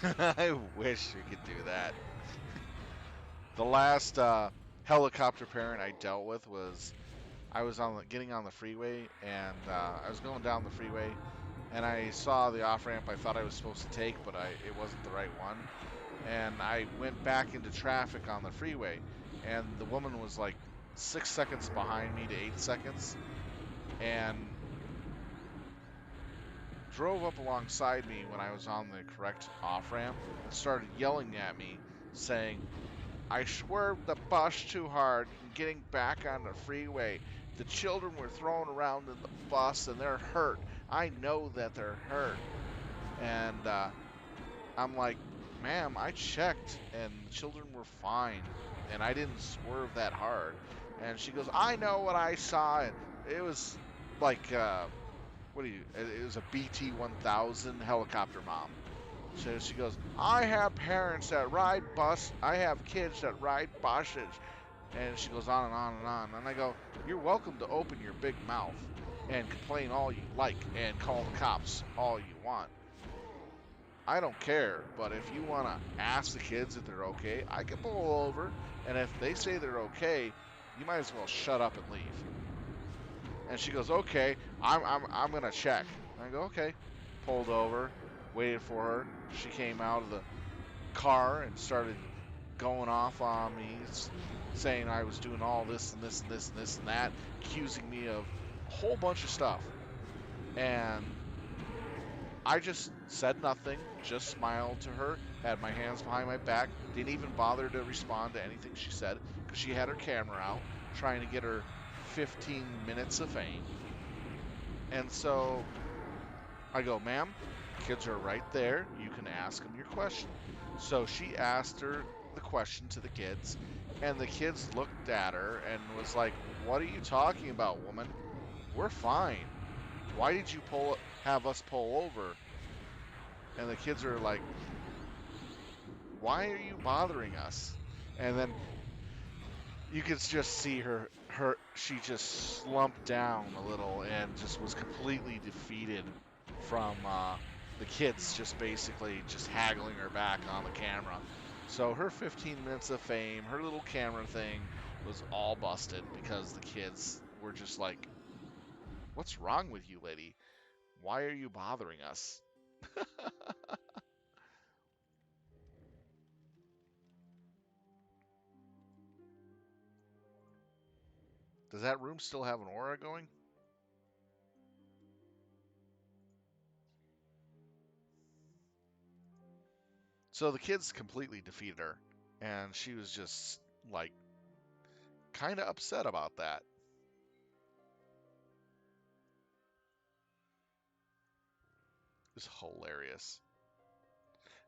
I wish we could do that. The last helicopter parent I dealt with was I was getting on the freeway, and I was going down the freeway, and I saw the off ramp I thought I was supposed to take, but it wasn't the right one, and I went back into traffic on the freeway, and the woman was like 6 seconds behind me to 8 seconds, and drove up alongside me when I was on the correct off ramp and started yelling at me, saying, I swerved the bus too hard and getting back on the freeway. The children were thrown around in the bus and they're hurt. I know that they're hurt. And I'm like, ma'am, I checked and the children were fine and I didn't swerve that hard. And she goes, I know what I saw. And it was like, it was a BT 1000 helicopter mom. So she goes, I have parents that ride bus. I have kids that ride buses. And she goes on and on and on. And I go, you're welcome to open your big mouth and complain all you like and call the cops all you want. I don't care. But if you want to ask the kids if they're okay, I can pull over. And if they say they're okay, you might as well shut up and leave. And she goes, okay, I'm going to check. And I go, okay. Pulled over, waited for her. She came out of the car and started going off on me, saying I was doing all this and this and this and this and that, accusing me of a whole bunch of stuff. And I just said nothing, just smiled to her, had my hands behind my back, didn't even bother to respond to anything she said because she had her camera out trying to get her 15 minutes of fame. And so I go, ma'am, kids are right there. You can ask them your question. So she asked her the question to the kids, and the kids looked at her and was like, what are you talking about, woman? We're fine. Why did you have us pull over? And the kids are like, why are you bothering us? And then you could just see she just slumped down a little and just was completely defeated from the kids just basically just haggling her back on the camera. So her 15 minutes of fame, her little camera thing was all busted because the kids were just like, what's wrong with you, lady? Why are you bothering us? Does that room still have an aura going? So the kids completely defeated her, and she was just like kind of upset about that. It was hilarious.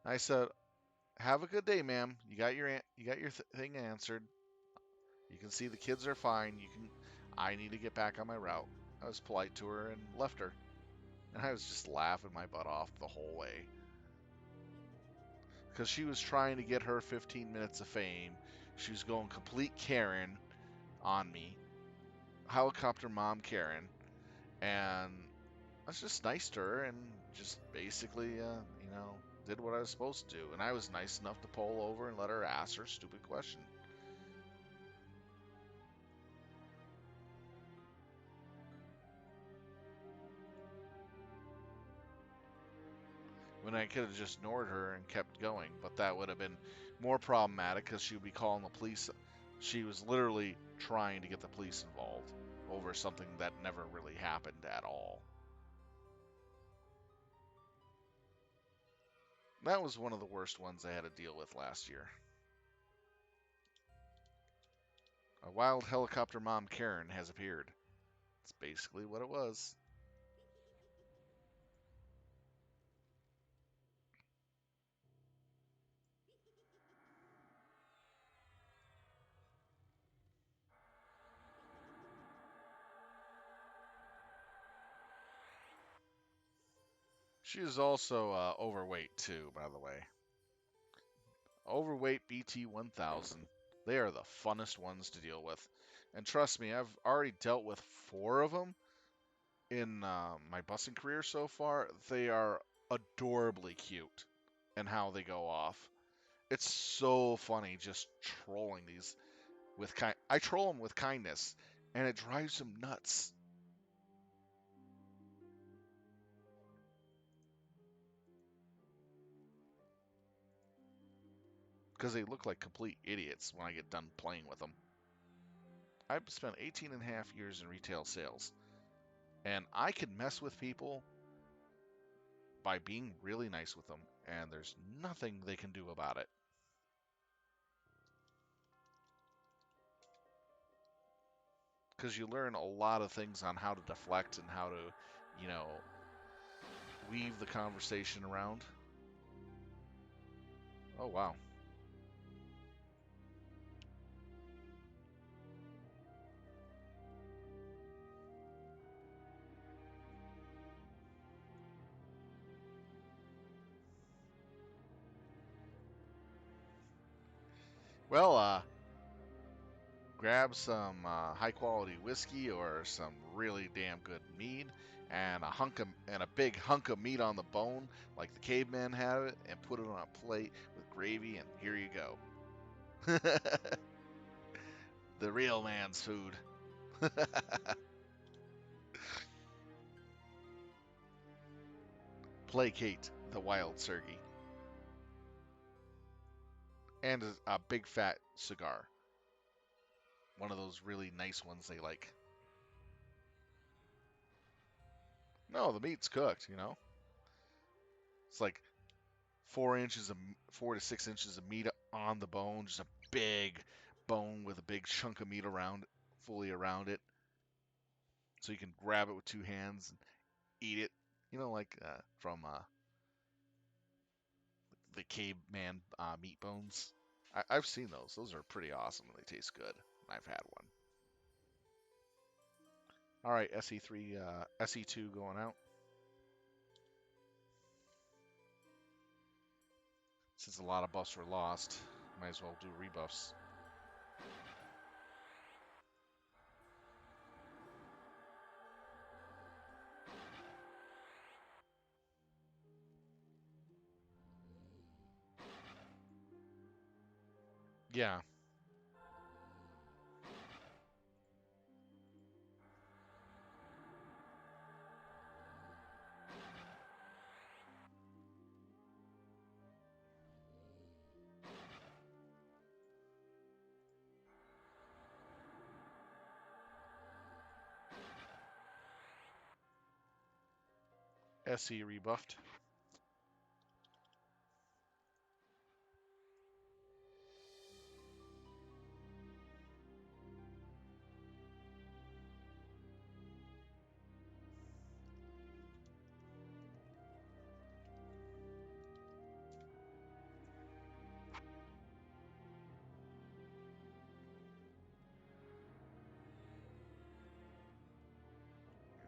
I said, "Have a good day, ma'am. You got your thing answered. You can see the kids are fine. You can. I need to get back on my route." I was polite to her and left her, and I was just laughing my butt off the whole way because she was trying to get her 15 minutes of fame. She was going complete Karen on me, helicopter mom Karen, and I was just nice to her and just basically, did what I was supposed to do. And I was nice enough to pull over and let her ask her stupid question. When I could have just ignored her and kept going, but that would have been more problematic because she would be calling the police. She was literally trying to get the police involved over something that never really happened at all. That was one of the worst ones I had to deal with last year. A wild helicopter mom Karen has appeared. It's basically what it was. She is also overweight too, by the way. Overweight BT 1000. They are the funnest ones to deal with. And trust me, I've already dealt with four of them in my busing career so far. They are adorably cute. and how they go off. It's so funny just trolling these with kind. I troll them with kindness, and it drives them nuts. Because they look like complete idiots when I get done playing with them. I've spent 18 and a half years in retail sales, and I can mess with people by being really nice with them, and there's nothing they can do about it. Because you learn a lot of things on how to deflect and how to, you know, weave the conversation around. Oh, wow. Well, grab some high quality whiskey or some really damn good mead and a big hunk of meat on the bone like the cavemen have it, and put it on a plate with gravy, and here you go. The real man's food. Placate the wild Sergi. And a big fat cigar. One of those really nice ones they like. No, the meat's cooked, you know? It's like 4 to 6 inches of meat on the bone, just a big bone with a big chunk of meat fully around it, so you can grab it with two hands and eat it. You know, like from the caveman meat bones. I've seen those. Those are pretty awesome. They taste good. I've had one. All right, SE3, SE2 going out. Since a lot of buffs were lost, might as well do rebuffs. Yeah. SE rebuffed.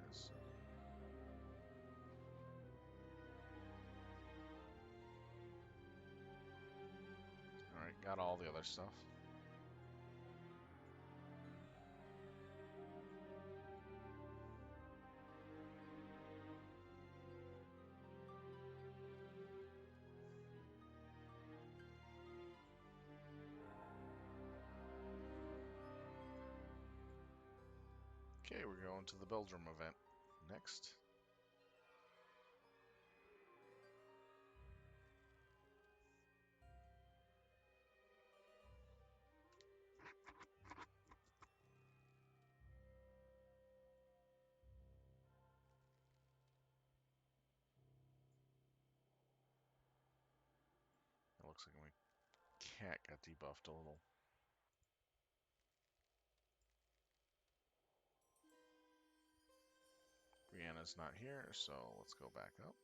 Yes. All right, got all the other stuff. Okay, we're going to the Belgium event next. It looks like my cat got debuffed a little. Brianna's not here, so let's go back up.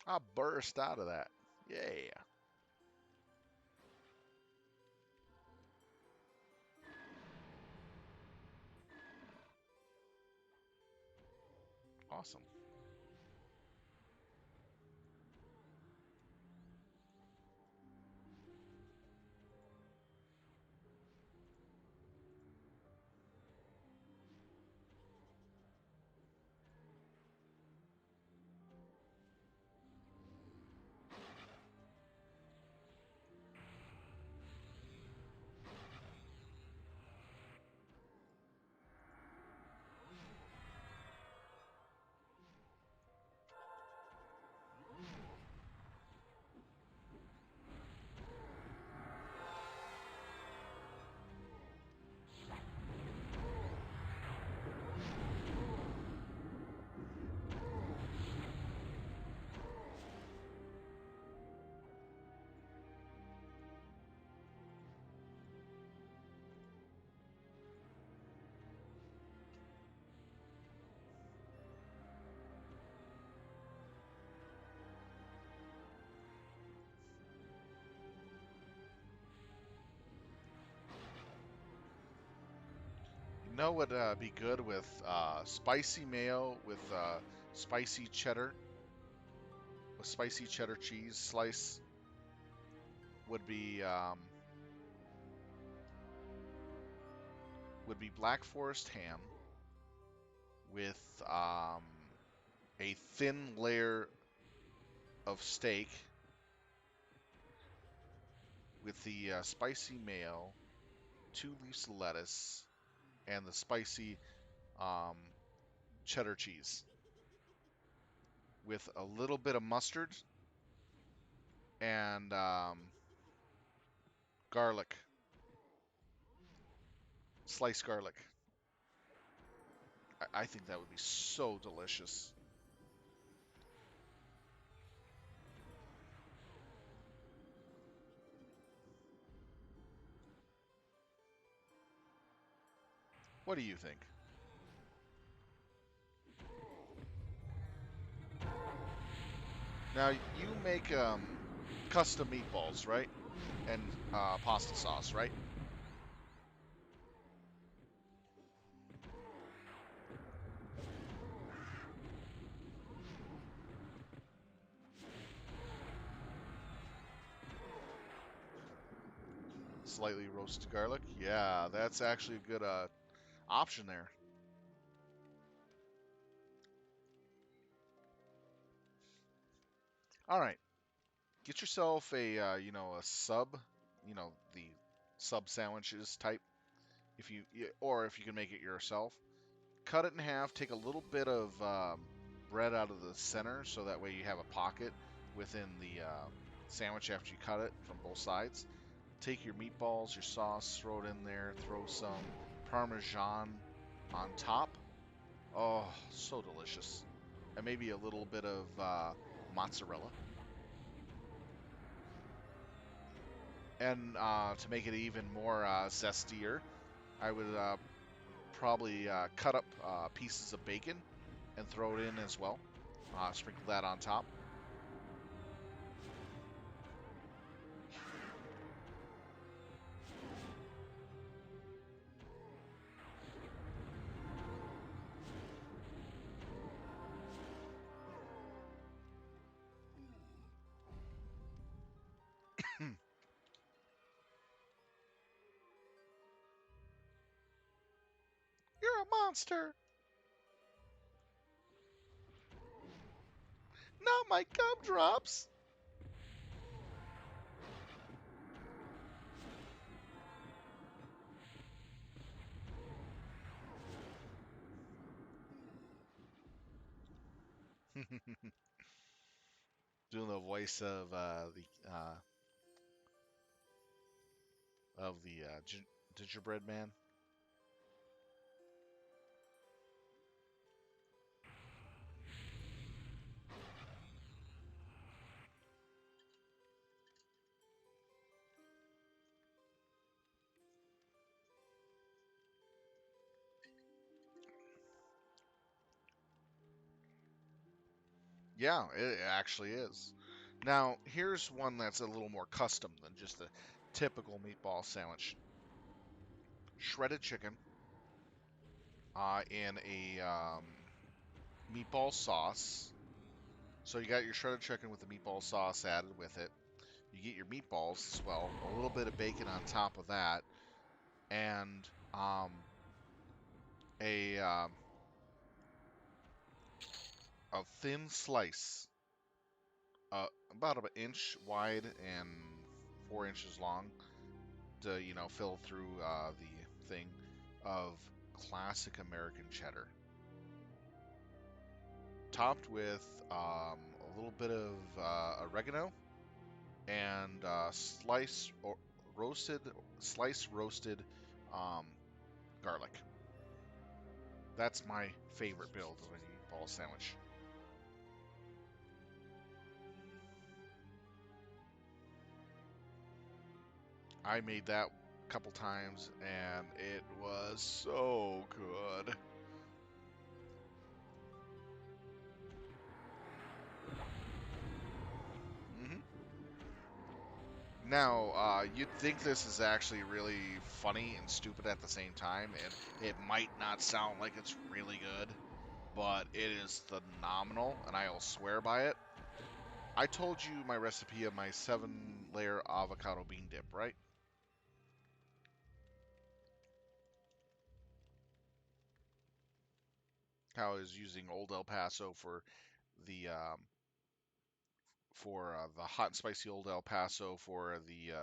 I burst out of that. Yeah. Awesome. know what would be good with spicy mayo with spicy cheddar, with spicy cheddar cheese slice would be Black Forest ham with a thin layer of steak with the spicy mayo, 2 leaves of lettuce, and the spicy um, cheddar cheese with a little bit of mustard and garlic, sliced garlic. I think that would be so delicious. What do you think? Now you make custom meatballs, right? And pasta sauce, right? Slightly roasted garlic. Yeah, that's actually a good option there. All right, get yourself a a sub, the sub sandwiches type. If you or if you can make it yourself, cut it in half. Take a little bit of bread out of the center, so that way you have a pocket within the sandwich after you cut it from both sides. Take your meatballs, your sauce, throw it in there. Throw some Parmesan on top. Oh, so delicious. And maybe a little bit of mozzarella. And to make it even more zestier, I would probably cut up pieces of bacon and throw it in as well. Sprinkle that on top. You're a monster! Not my gumdrops! Doing the voice of the gingerbread man. Yeah, it actually is. Now, here's one that's a little more custom than just a typical meatball sandwich. Shredded chicken in a meatball sauce. So you got your shredded chicken with the meatball sauce added with it. You get your meatballs as well, a little bit of bacon on top of that, and a a thin slice, about an inch wide and 4 inches long, to fill through the thing of classic American cheddar, topped with a little bit of oregano and roasted sliced roasted um, garlic. That's my favorite build of a meatball sandwich. I made that a couple times and it was so good. hmm Now, you'd think this is actually really funny and stupid at the same time, and it might not sound like it's really good, but it is phenomenal, and I'll swear by it. I told you my recipe of my 7-layer avocado bean dip, right? How I was using Old El Paso the the hot and spicy Old El Paso for the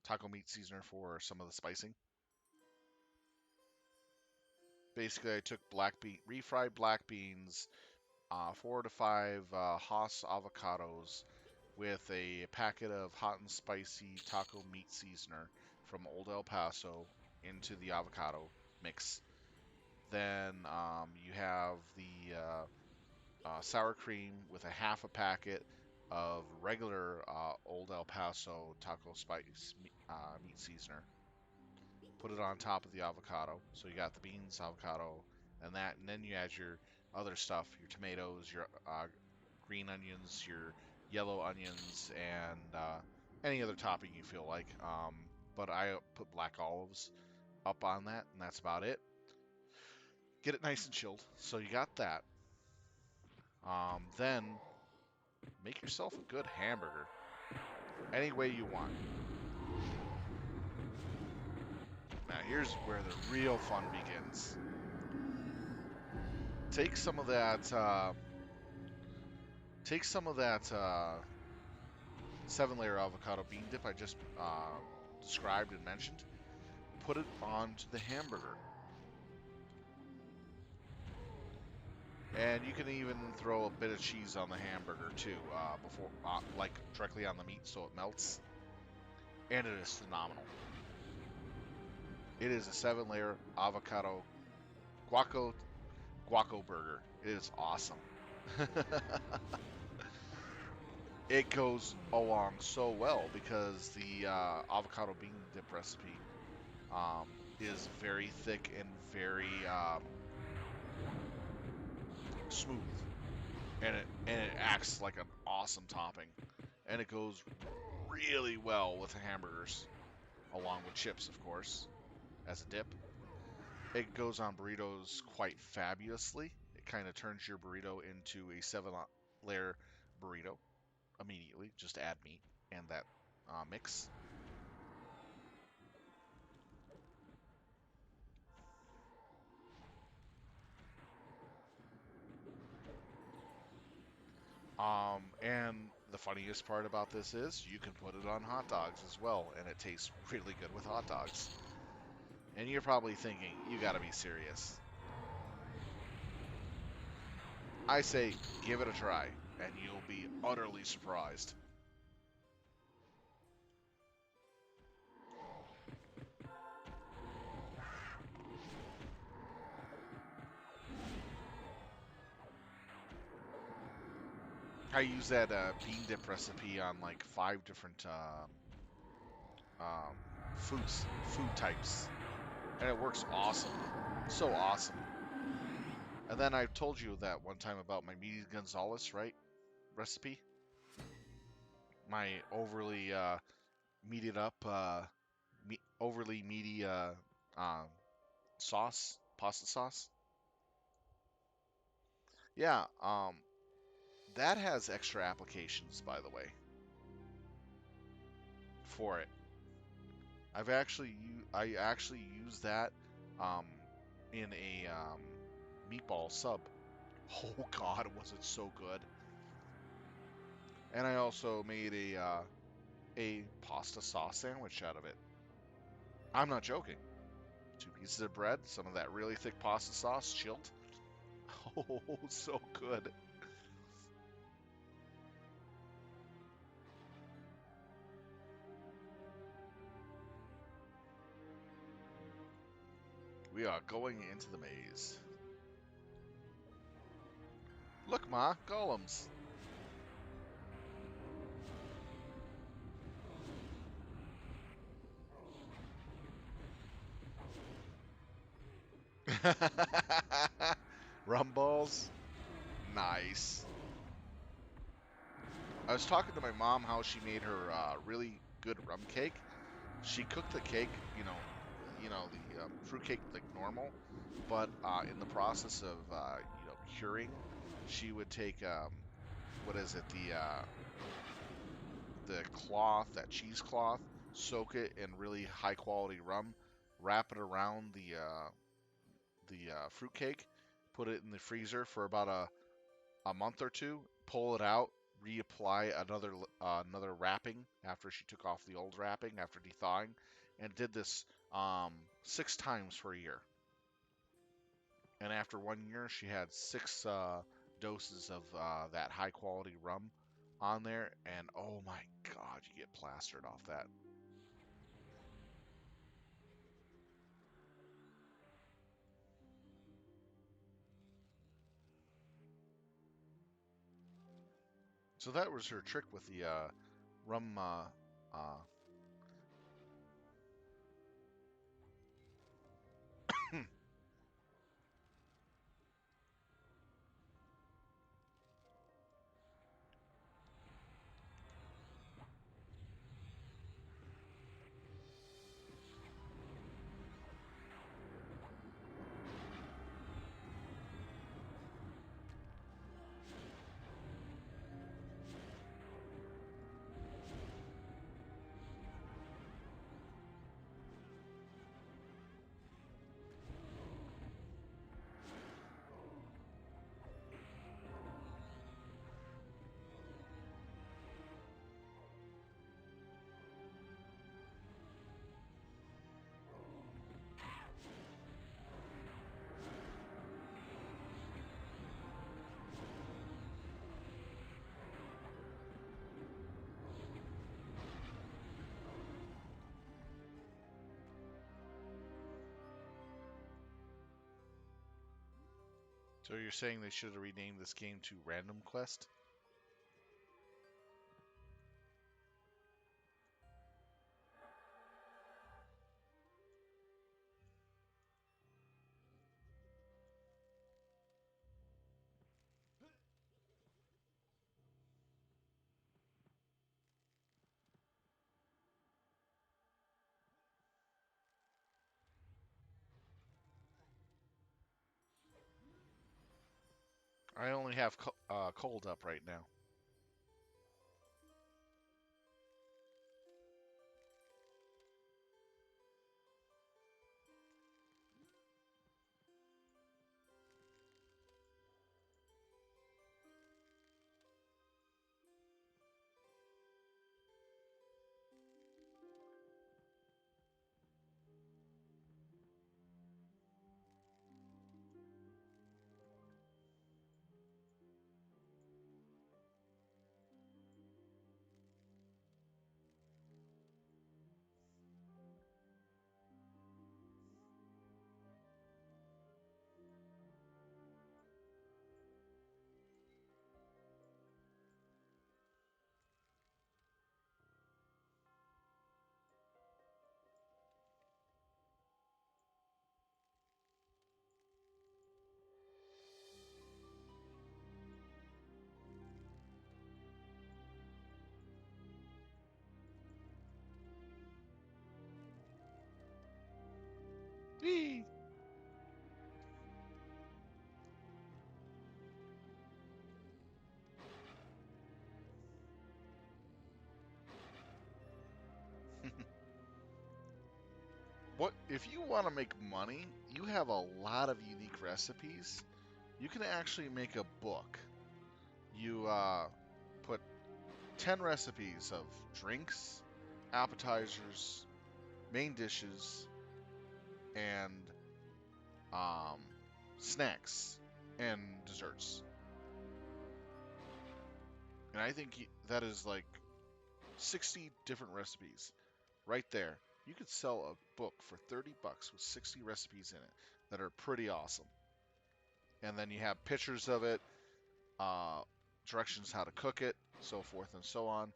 taco meat seasoner for some of the spicing. Basically, I took refried black beans, 4 to 5 Haas avocados with a packet of hot and spicy taco meat seasoner from Old El Paso into the avocado mix. Then you have the sour cream with a half a packet of regular Old El Paso taco spice meat seasoner. Put it on top of the avocado. So you got the beans, avocado, and then you add your other stuff, your tomatoes, your green onions, your yellow onions, and any other topping you feel like. But I put black olives up on that, and that's about it. Get it nice and chilled. So you got that. Then make yourself a good hamburger, any way you want. Now here's where the real fun begins. Take some of that. Take some of that 7-layer avocado bean dip I just described and mentioned. Put it onto the hamburger, and you can even throw a bit of cheese on the hamburger too, like directly on the meat, so it melts. And it is phenomenal. It is a 7-layer avocado guaco burger. It is awesome. It goes along so well because the avocado bean dip recipe is very thick and very smooth, and it acts like an awesome topping, and it goes really well with the hamburgers, along with chips, of course, as a dip. It goes on burritos quite fabulously. It kind of turns your burrito into a 7-layer burrito immediately. Just add meat and that mix. And the funniest part about this is you can put it on hot dogs as well, and it tastes really good with hot dogs. And you're probably thinking, you gotta be serious. I say, give it a try, and you'll be utterly surprised. I use that bean dip recipe on like 5 different um, food types, and it works awesome, so awesome. And then I told you that one time about my meaty Gonzalez, right? Recipe, my overly meated up, overly meaty um, pasta sauce. Yeah, that has extra applications, by the way, for it. I actually use that um, in a meatball sub. Oh God, was it so good! And I also made a pasta sauce sandwich out of it. I'm not joking. 2 pieces of bread, some of that really thick pasta sauce, chilled. Oh, so good. We are going into the maze. Look, Ma, golems. Rumballs. Nice. I was talking to my mom how she made her really good rum cake. She cooked the cake, the fruit cake like normal, but in the process of curing, she would take what is it the cloth, that cheesecloth, soak it in really high quality rum, wrap it around the fruit cake, put it in the freezer for about a month or two, pull it out, reapply another wrapping after she took off the old wrapping after thawing, and did this 6 times for a year. And after 1 year, she had 6 doses of that high quality rum on there, and oh my god, you get plastered off that. So that was her trick with the rum. Uh, so you're saying they should have renamed this game to Random Quest? I only have cold up right now. Whee! What if you want to make money? You have a lot of unique recipes. You can actually make a book. You put 10 recipes of drinks, appetizers, main dishes, and um, snacks and desserts. And I think that is like 60 different recipes right there. You could sell a book for 30 bucks with 60 recipes in it that are pretty awesome. And then you have pictures of it, uh, directions how to cook it, so forth and so on.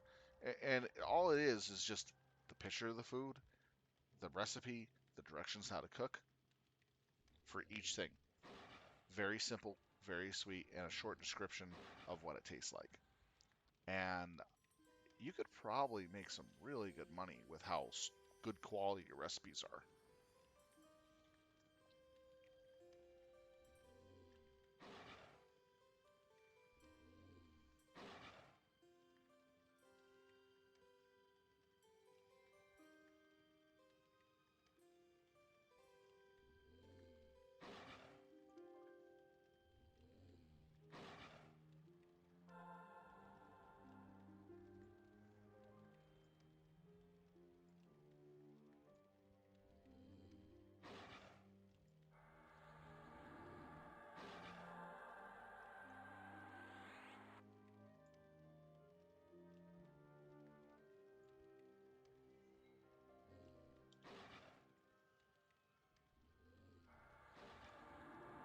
And all it is just the picture of the food, the recipe, the directions how to cook for each thing. Very simple, very sweet, and a short description of what it tastes like. And you could probably make some really good money with how good quality your recipes are.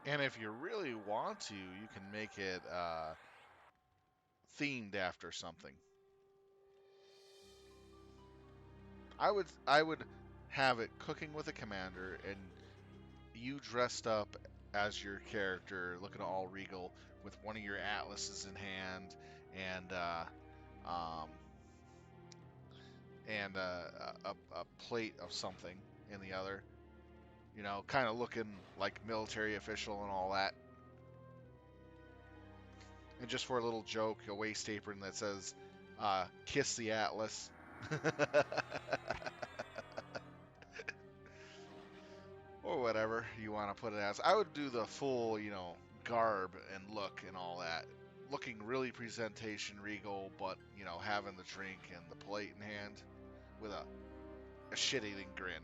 And if you really want to, you can make it themed after something. I would have it cooking with a commander, and you dressed up as your character, looking all regal, with one of your atlases in hand, and um, a plate of something in the other. You know, kind of looking like military official and all that. And just for a little joke, a waist apron that says, "Kiss the Atlas." Or whatever you want to put it as. I would do the full, garb and look and all that. Looking really presentation regal, but, having the drink and the plate in hand with a shit eating grin.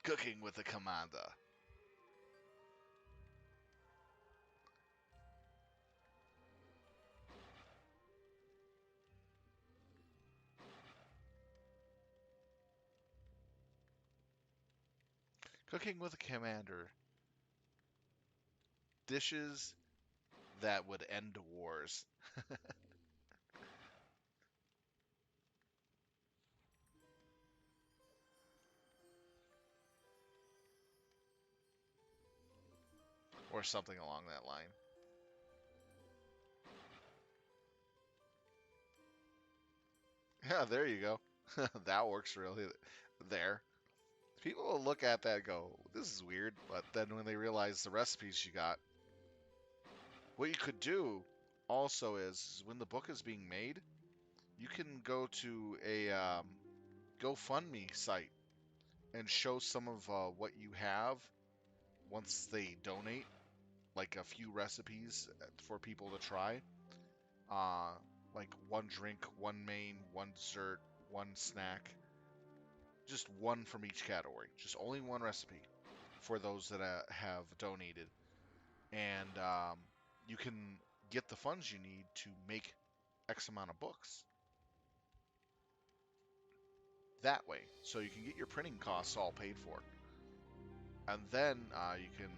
Cooking with the commander. Cooking with a commander. Dishes that would end wars. Or something along that line. Yeah, there you go. That works really there. People will look at that and go, this is weird, but then when they realize the recipes you got, what you could do also is when the book is being made, you can go to a GoFundMe site and show some of what you have once they donate, like a few recipes for people to try. Uh, like one drink, one main, one dessert, one snack, just one from each category. Just only one recipe for those that have donated. And you can get the funds you need to make X amount of books that way. So you can get your printing costs all paid for. And then you can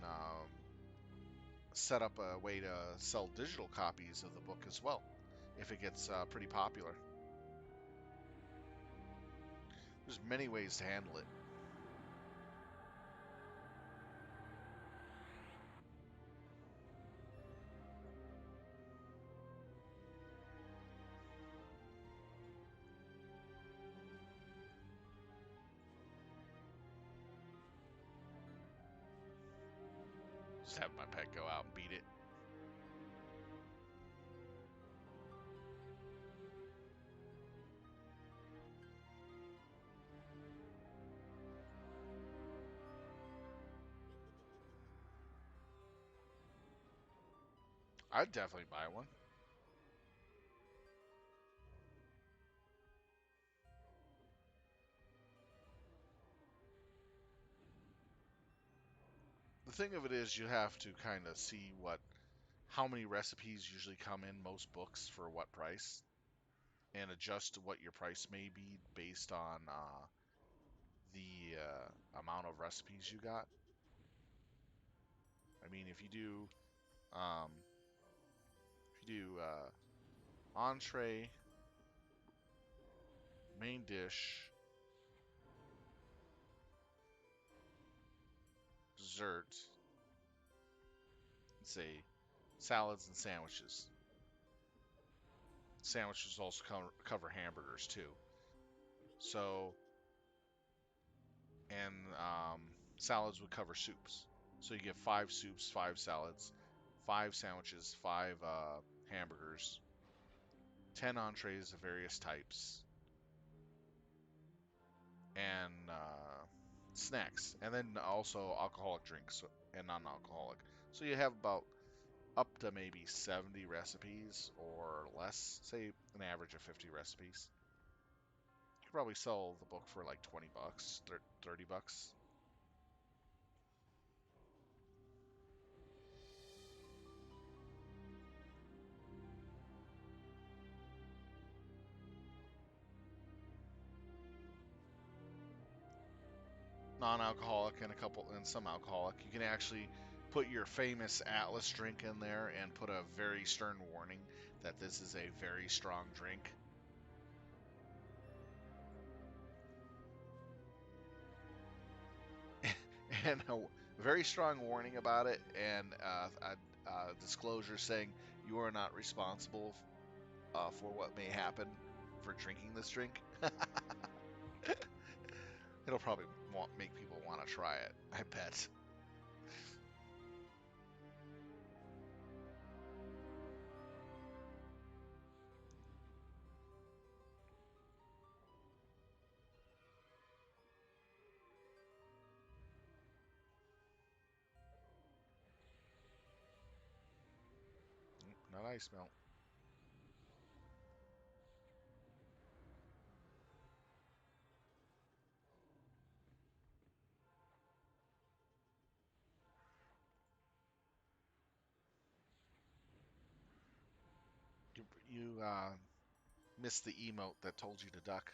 set up a way to sell digital copies of the book as well if it gets pretty popular. There's many ways to handle it. Just have my pet go out and beat it. I'd definitely buy one. The thing of it is, you have to kind of see how many recipes usually come in most books for what price, and adjust what your price may be based on the amount of recipes you got. I mean, um, if you do entree, main dish, dessert, let's say salads and sandwiches. sandwiches also cover hamburgers too. So, and salads would cover soups. So you get 5 soups, 5 salads, 5 sandwiches, 5 hamburgers, 10 entrees of various types, and snacks, and then also alcoholic drinks and non-alcoholic. So you have about up to maybe 70 recipes or less, say an average of 50 recipes. You could probably sell the book for like 20 bucks, 30 bucks. Non-alcoholic and a couple and some alcoholic. You can actually put your famous Atlas drink in there and put a very stern warning that this is a very strong drink. And a very strong warning about it, and a disclosure saying you are not responsible for what may happen for drinking this drink. It'll probably make people want to try it, I bet. Not ice melt. You missed the emote that told you to duck.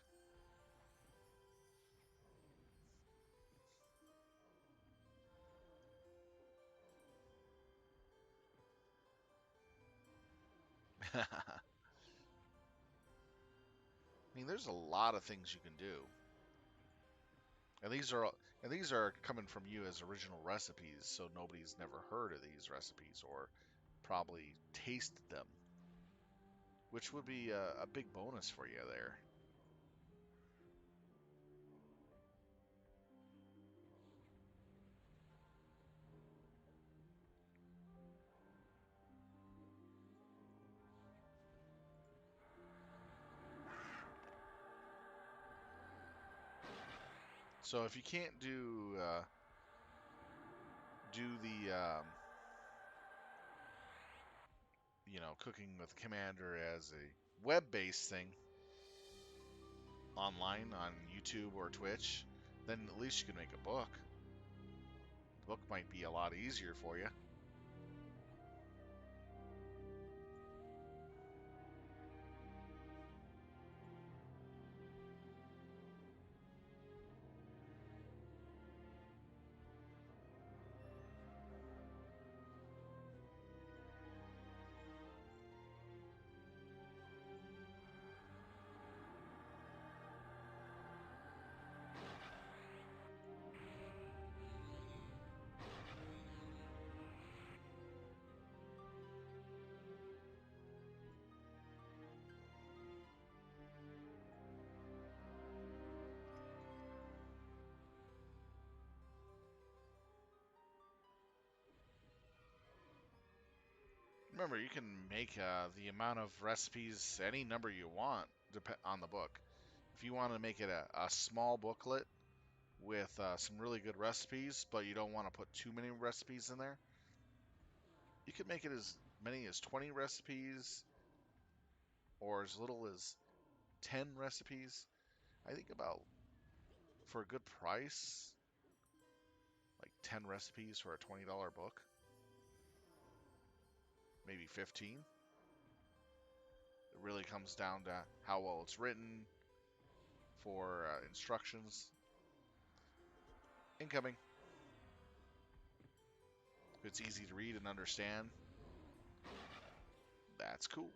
I mean, there's a lot of things you can do, and these are coming from you as original recipes, so nobody's never heard of these recipes or probably tasted them, which would be a big bonus for you there. So if you can't do the cooking with Commander as a web-based thing online on YouTube or Twitch, then at least you can make a book. The book might be a lot easier for you. Remember, you can make the amount of recipes any number you want on the book. If you want to make it a small booklet with some really good recipes, but you don't want to put too many recipes in there, you can make it as many as 20 recipes or as little as 10 recipes. I think about, for a good price, like 10 recipes for a $20 book, maybe 15. It really comes down to how well it's written, for instructions. Incoming. If it's easy to read and understand, that's cool.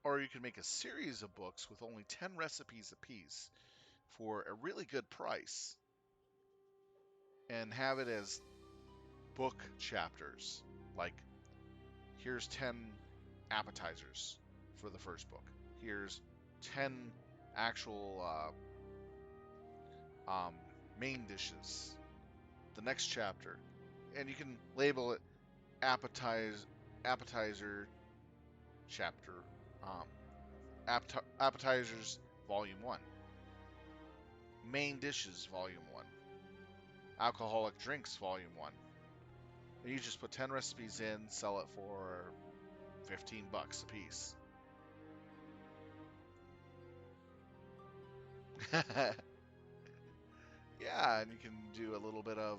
Or you can make a series of books with only 10 recipes apiece for a really good price and have it as book chapters. Like, here's 10 appetizers for the first book. Here's 10 actual main dishes. The next chapter. And you can label it appetizer chapter, um, appetizers volume 1, main dishes volume 1, alcoholic drinks volume 1. And you just put 10 recipes in, sell it for $15 a piece. Yeah, and you can do a little bit of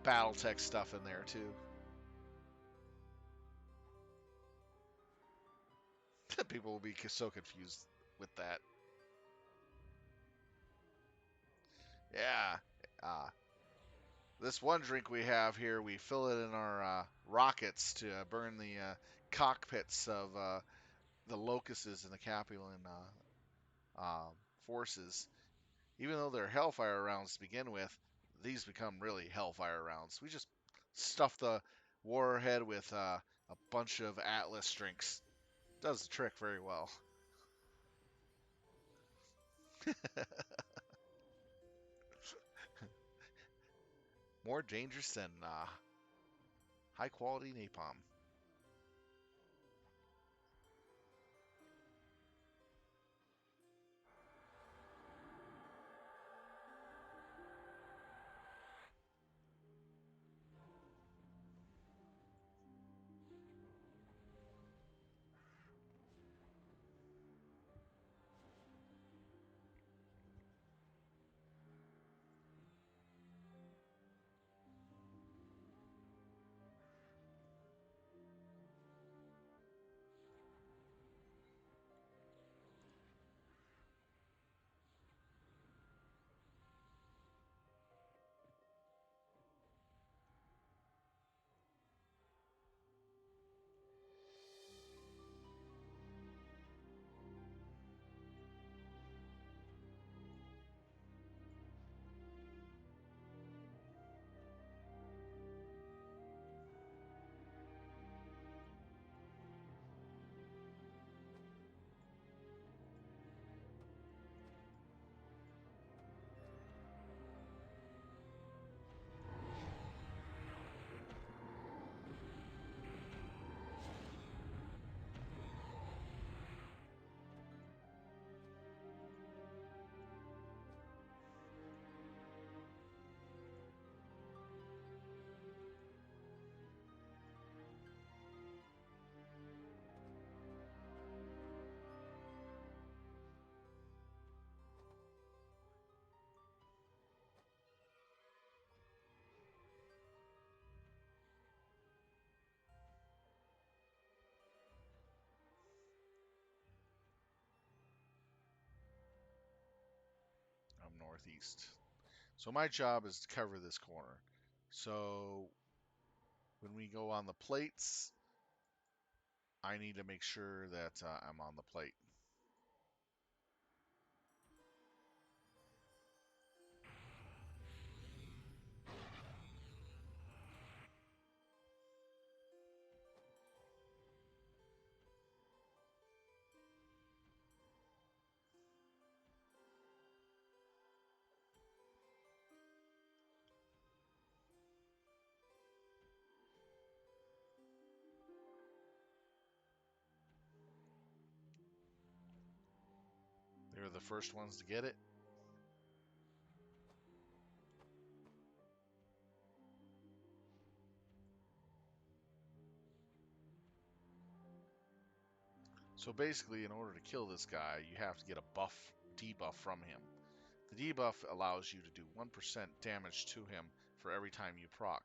BattleTech stuff in there too. People will be so confused with that. Yeah. Uh, this one drink we have here, we fill it in our rockets to burn the cockpits of the locusts and the Capulan forces. Even though they're Hellfire rounds to begin with, these become really Hellfire rounds. We just stuff the warhead with a bunch of Atlas drinks. Does the trick very well. More dangerous than high quality napalm. I'm northeast. So my job is to cover this corner. So when we go on the plates, I need to make sure that I'm on the plate. They were the first ones to get it. So basically, in order to kill this guy, you have to get a debuff from him. The debuff allows you to do 1% damage to him for every time you proc.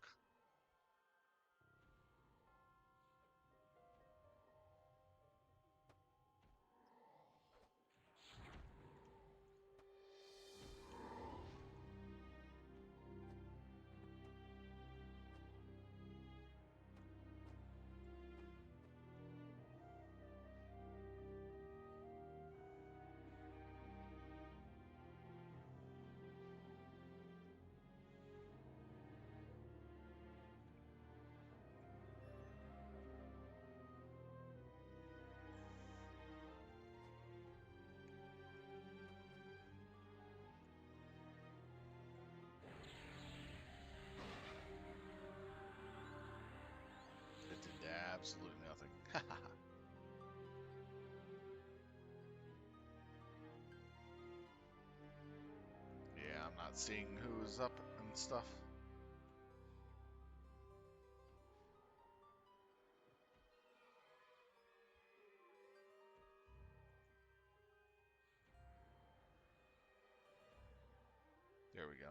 not seeing who's up and stuff. There we go.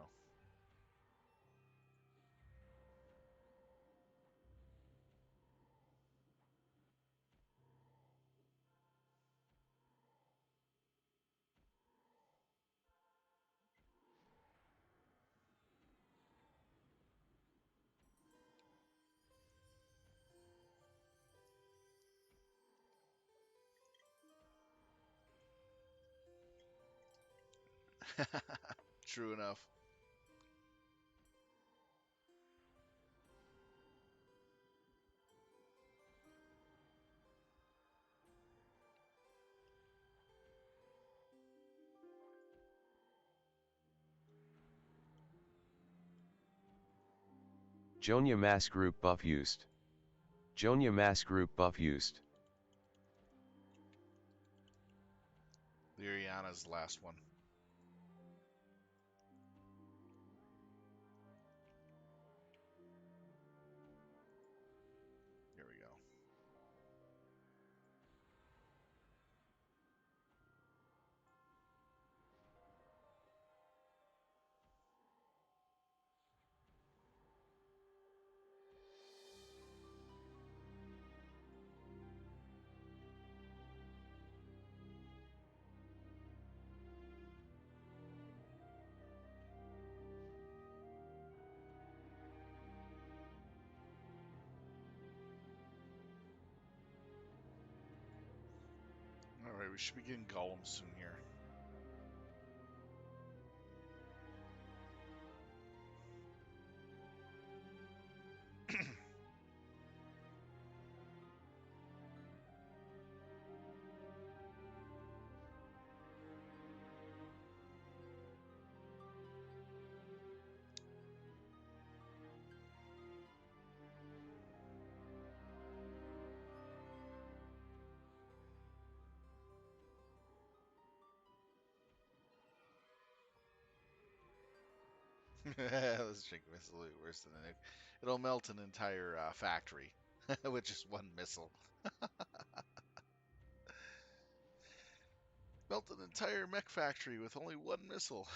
True enough. Jonia Mass Group buff used. Jonia Mass Group buff used. Liriana's the last one. Here we go. Alright, we should be getting golems soon here. This drink missile is worse than a nuke. It'll melt an entire factory with just one missile. Melt an entire mech factory with only one missile.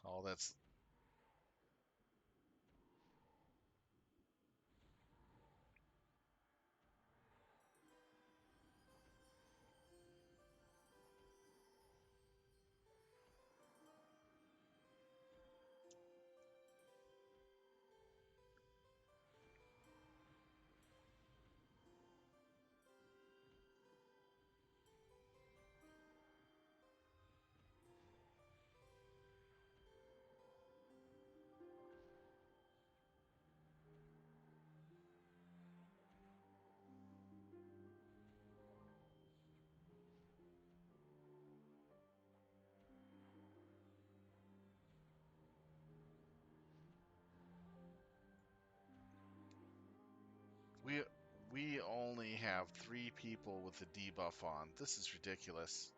Oh, that's. We we only have 3 people with the debuff on. This is ridiculous.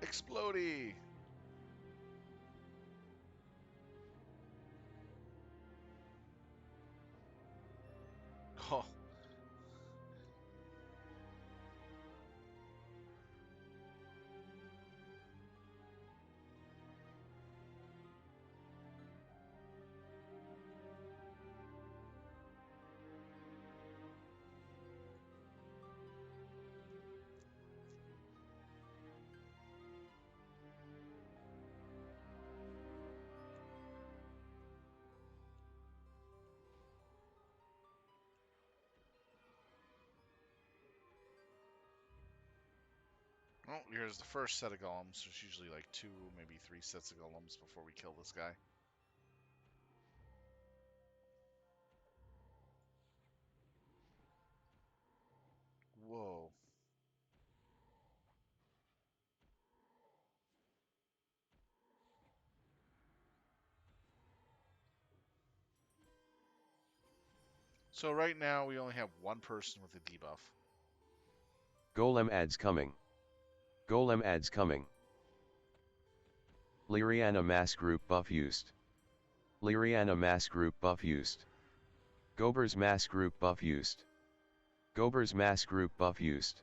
Explodey! Oh, oh, here's the first set of golems. There's usually like 2, maybe 3 sets of golems before we kill this guy. Whoa. So right now we only have one person with a debuff. Golem ads coming. Golem ads coming. Lyriana mass group buff used. Lyriana mass group buff used. Gober's mass group buff used. Gober's mass group buff used.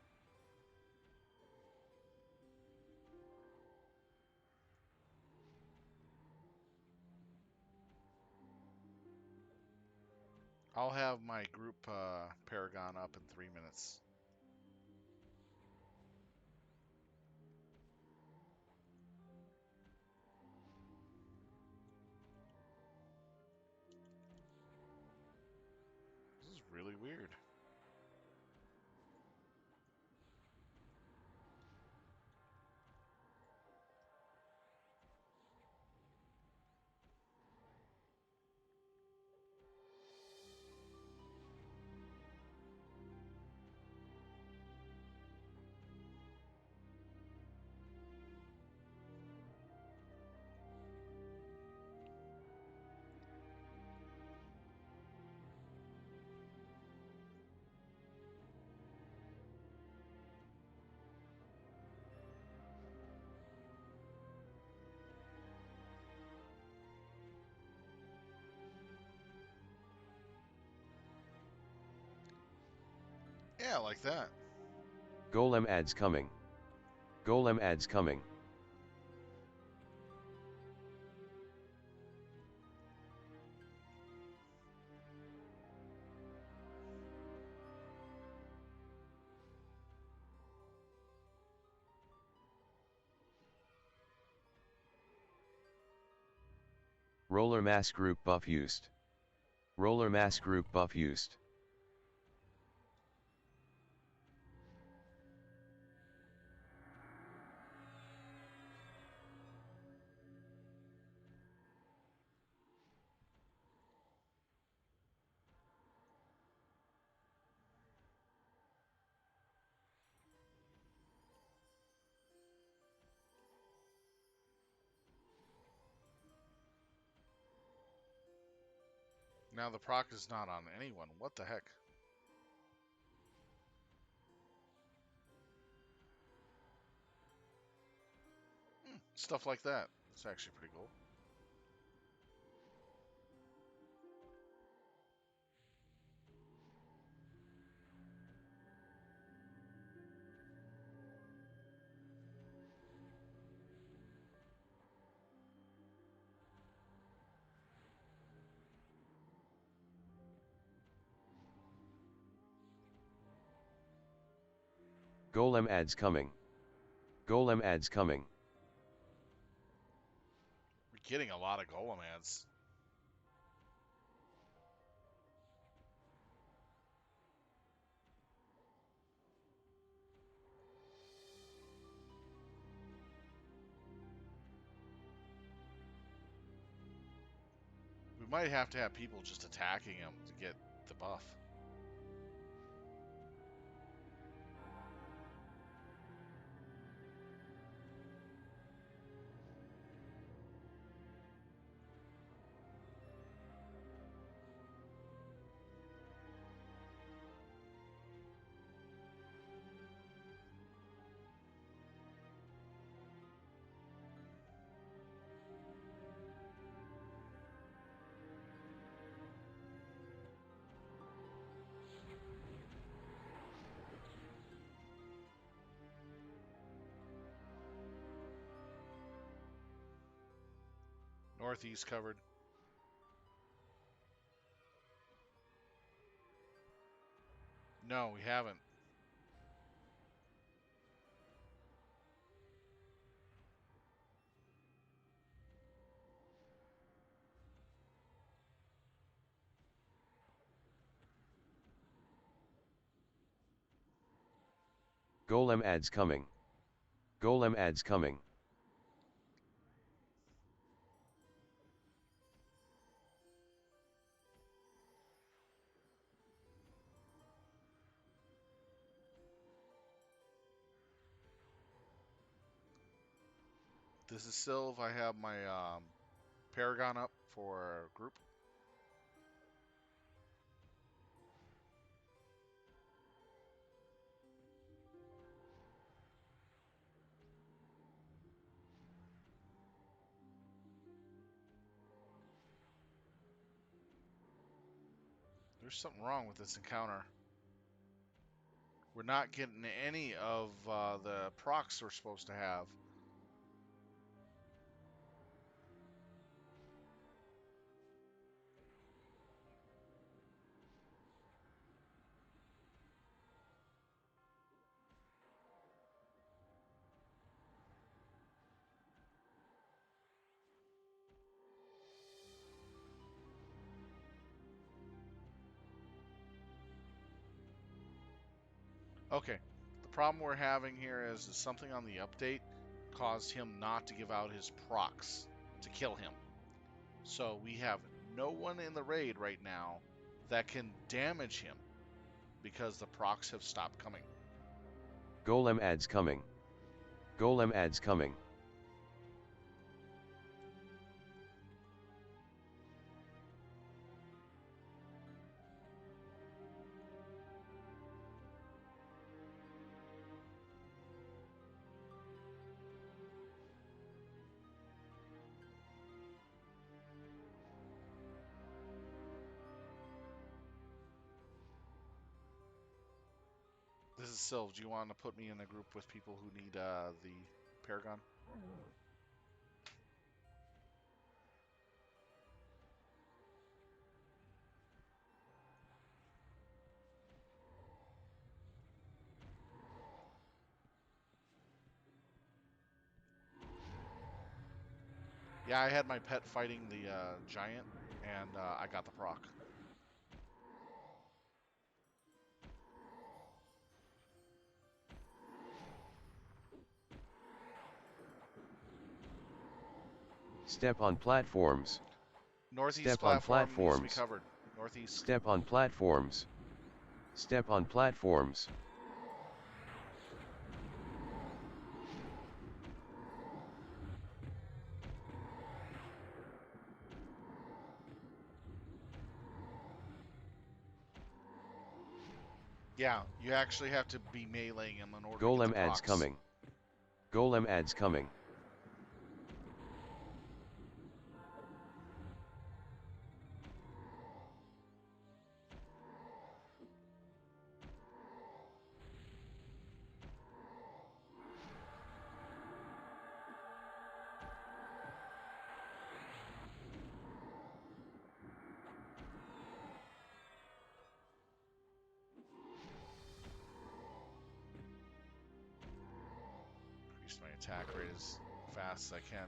I'll have my group Paragon up in 3 minutes. This is really weird. Yeah, like that. Golem ads coming. Golem ads coming. Roller mass group buff used. Roller mass group buff used. Now the proc is not on anyone. What the heck? Stuff like that. It's actually pretty cool. Golem ads coming. Golem ads coming. We're getting a lot of golem ads. We might have to have people just attacking him to get the buff. Northeast covered. No, we haven't. Golem ads coming. Golem ads coming. This is Sylv. I have my Paragon up for group. There's something wrong with this encounter. We're not getting any of the procs we're supposed to have. Okay, the problem we're having here is something on the update caused him not to give out his procs to kill him. So we have no one in the raid right now that can damage him because the procs have stopped coming. Golem ads coming. Golem ads coming. This is Sylv. Do you want to put me in a group with people who need the Paragon? Yeah, I had my pet fighting the giant, and I got the proc. Step on platforms. Northeast Step on platform needs to be platforms. covered. Northeast. Step on platforms. Step on platforms. Yeah, you actually have to be meleeing him in order to get the Golem ads procs. coming. Golem ads coming. Increase my attack rate as fast as I can.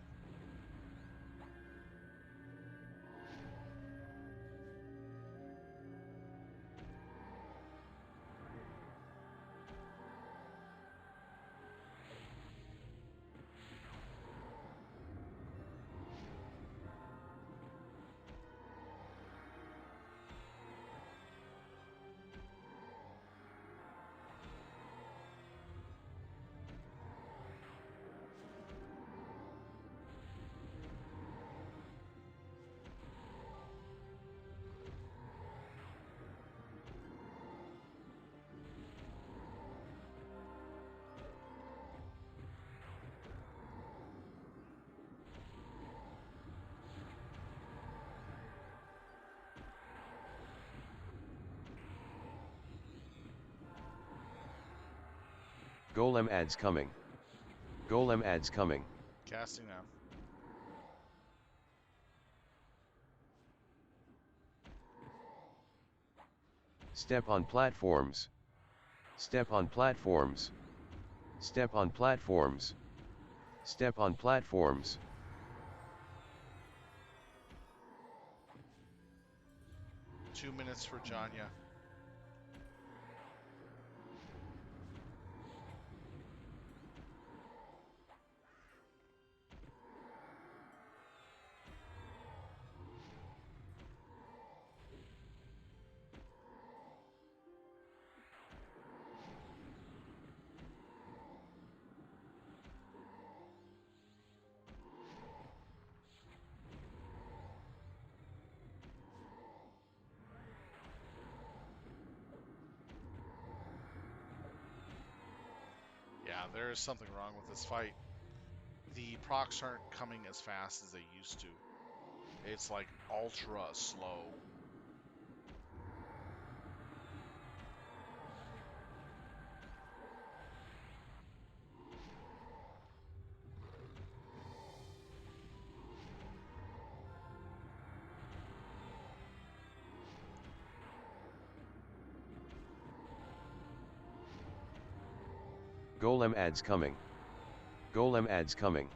Golem ads coming. Golem ads coming. Casting now. Step on platforms. Step on platforms. Step on platforms. Step on platforms. Two minutes for Janya. there is something wrong with this fight. The procs aren't coming as fast as they used to. It's like ultra slow. Golem ads coming. Golem ads coming.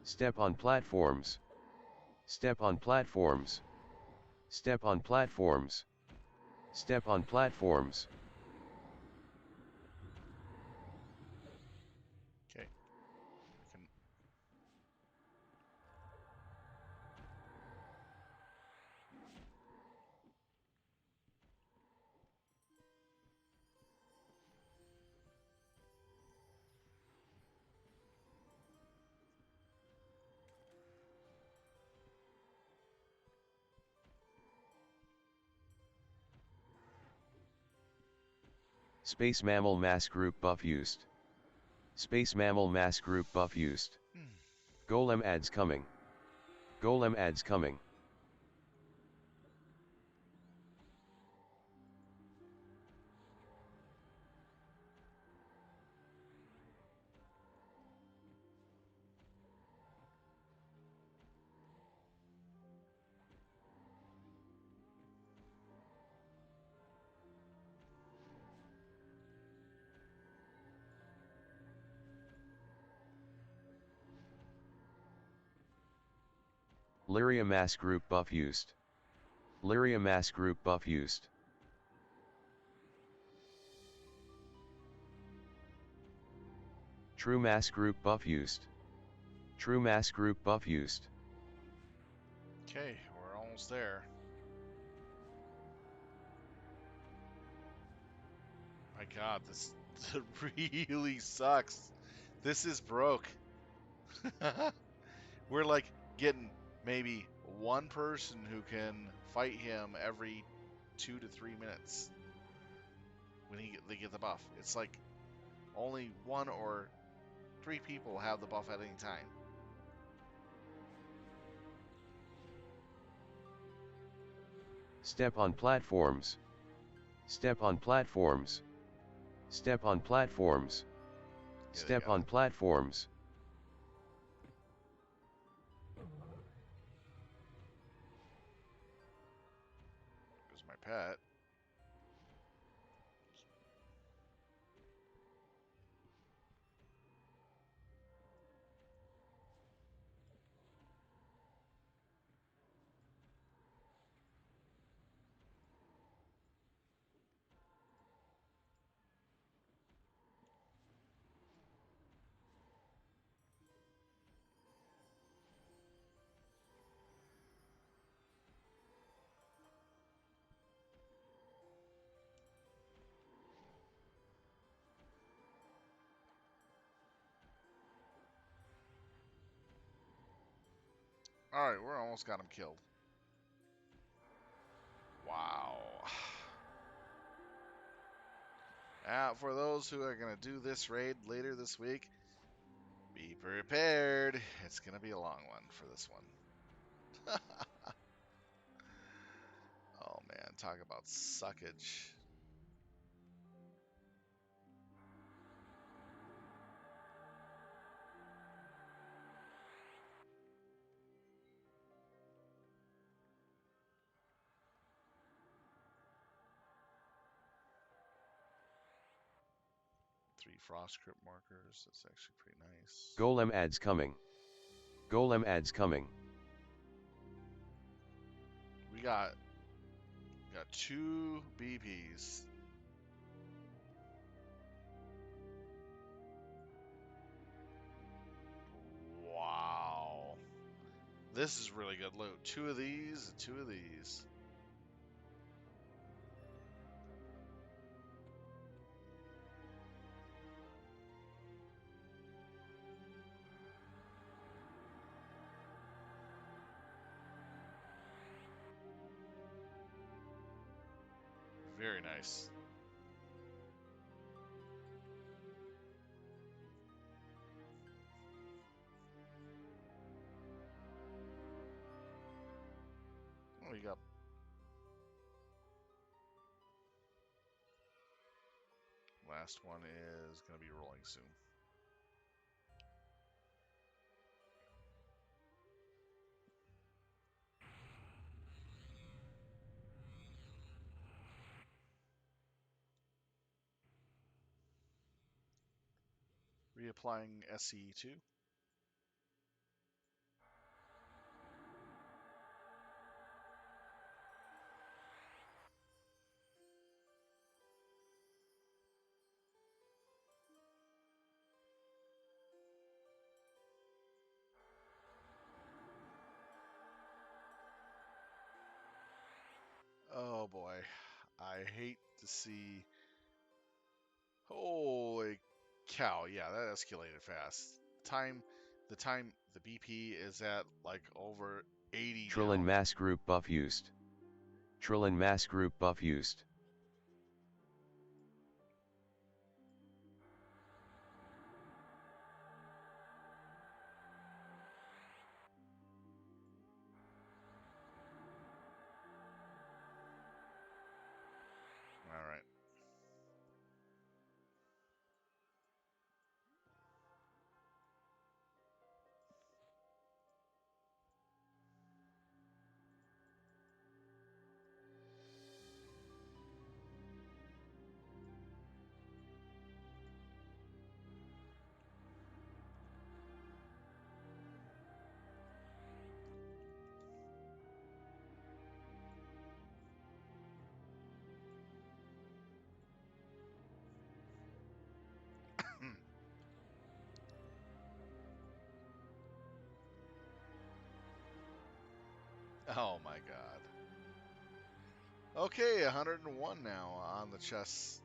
Step on platforms. Step on platforms. Step on platforms. Step on platforms. Okay. Can... Space mammal mass group buff used. Space mammal mass group buff used. Golem ads coming. Golem ads coming. Lyria mass group buff used. Lyria mass group buff used. True mass group buff used. True mass group buff used. Okay, we're almost there. My God, this really sucks. This is broke. We're like getting maybe one person who can fight him every 2 to 3 minutes when they get the buff. It's like only 1 or 3 people have the buff at any time. Step on platforms. Step on platforms. Step on platforms. Yeah, they Step got on it. platforms. Goes my pet. All right, we're almost got him killed. Wow. For those who are going to do this raid later this week, be prepared. It's going to be a long one for this one. Oh man, talk about suckage. Three Frostcrypt markers. That's actually pretty nice. Golem ads coming. Golem ads coming. We got 2 BPs. Wow. This is really good loot. 2 of these and 2 of these. Very nice. Oh, we got last one is going to be rolling soon. Reapplying SE2. Oh boy. I hate to see. Holy cow. Yeah, that escalated fast. The BP is at like over 80 Trillin now. mass group buff used. Trillin mass group buff used. All right. Oh my god. Okay, 101 now on the chess.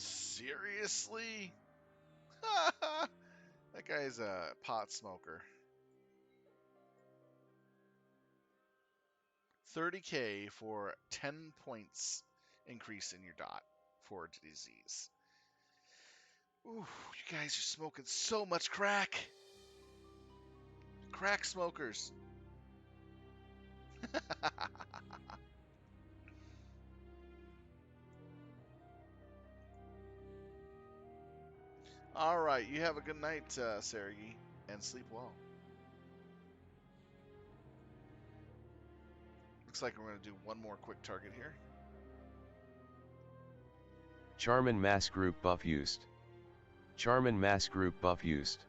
Seriously? That guy's a pot smoker. 30k for 10 points increase in your dot for disease. Ooh, you guys are smoking so much crack. Crack smokers. All right, you have a good night, Sergey, and sleep well. looks like we're going to do one more quick target here. Charmin Mass Group buff used. Charmin Mass Group buff used.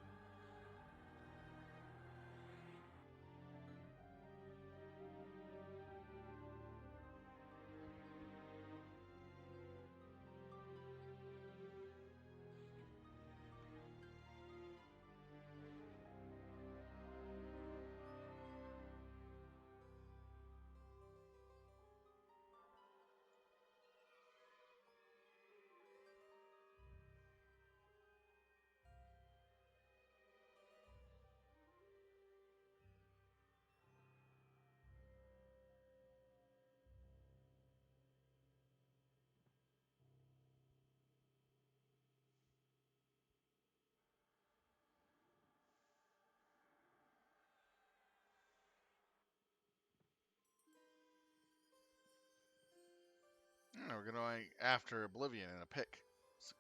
We're going after Oblivion in a pick,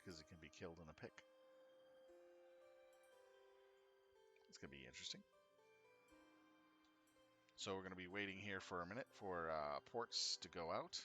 because it can be killed in a pick. It's going to be interesting. So we're going to be waiting here for a minute for ports to go out.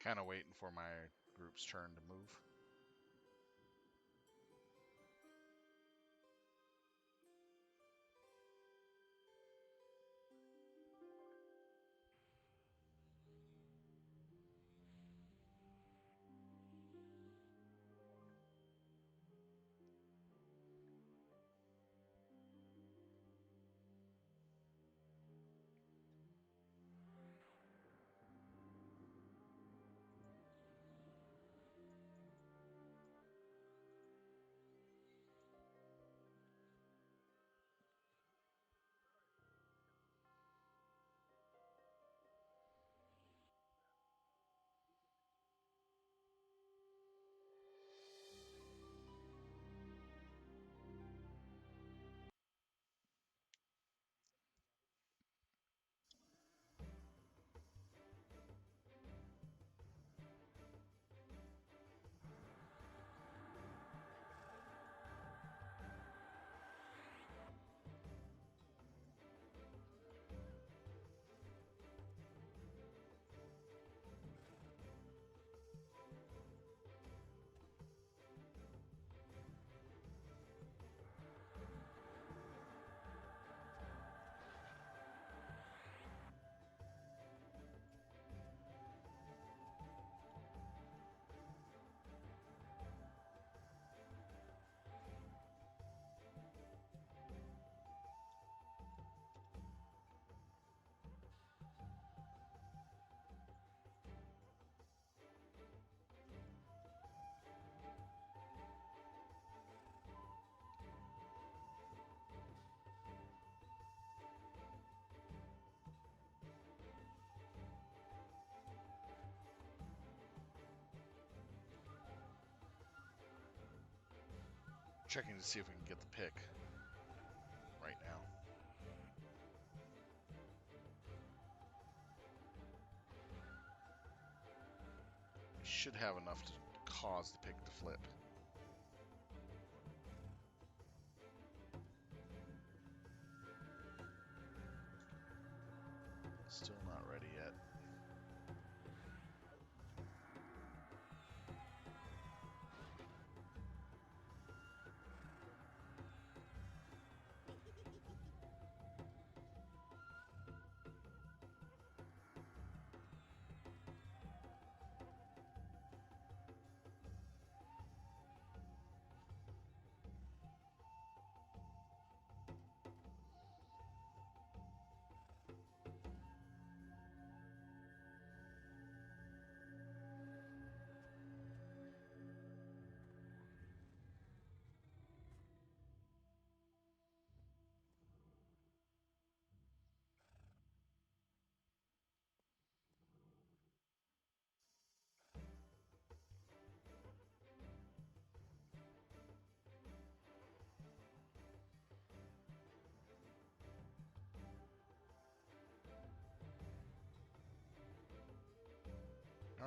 Kind of waiting for my group's turn to move. checking to see if we can get the pick right now. We should have enough to cause the pick to flip. Still not ready yet.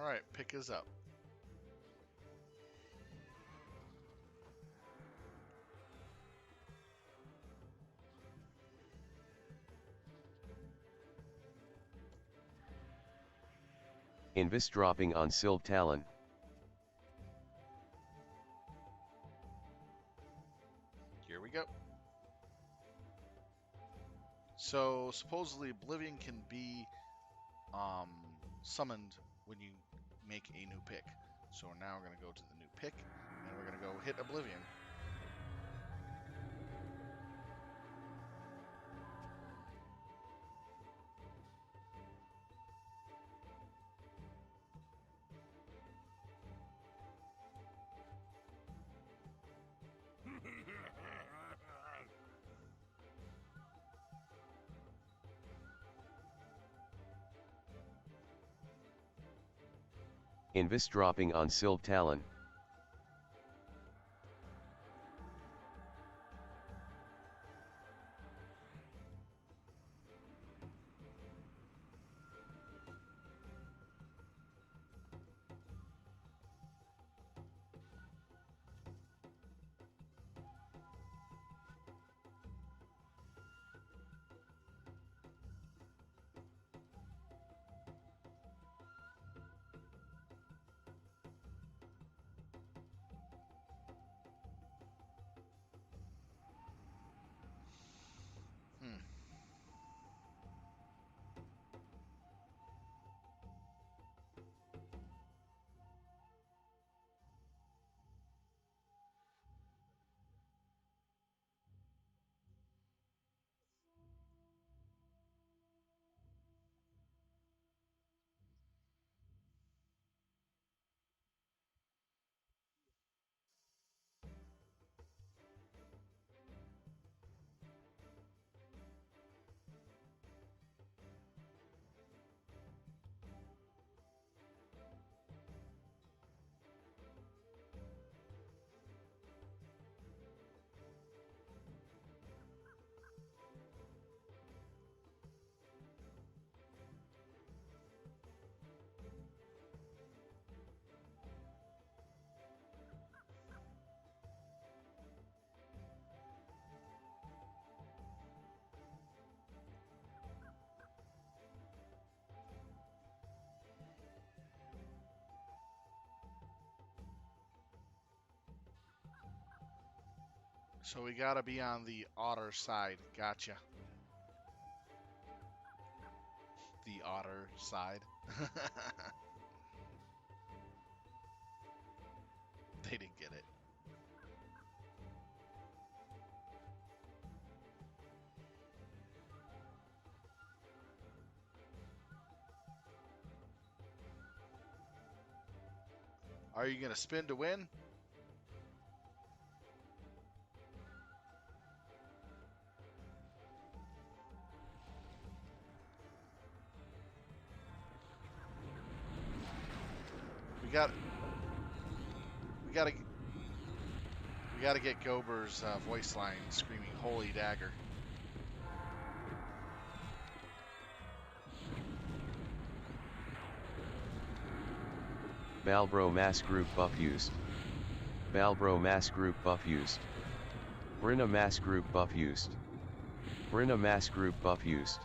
All right, pick is up. Invis dropping on Silv Talon. Here we go. So supposedly Oblivion can be summoned when you make a new pick. So now we're going to go to the new pick, and we're going to go hit Oblivion. Invis dropping on Silv Talon. Hmm. So we gotta be on the otter side. Gotcha. The otter side. They didn't get it. Are you gonna spin to win? We got. We gotta. We got to get Gober's voice line screaming "Holy dagger." Balbro mass group buff used. Balbro mass group buff used. Brinna mass group buff used. Brinna mass group buff used.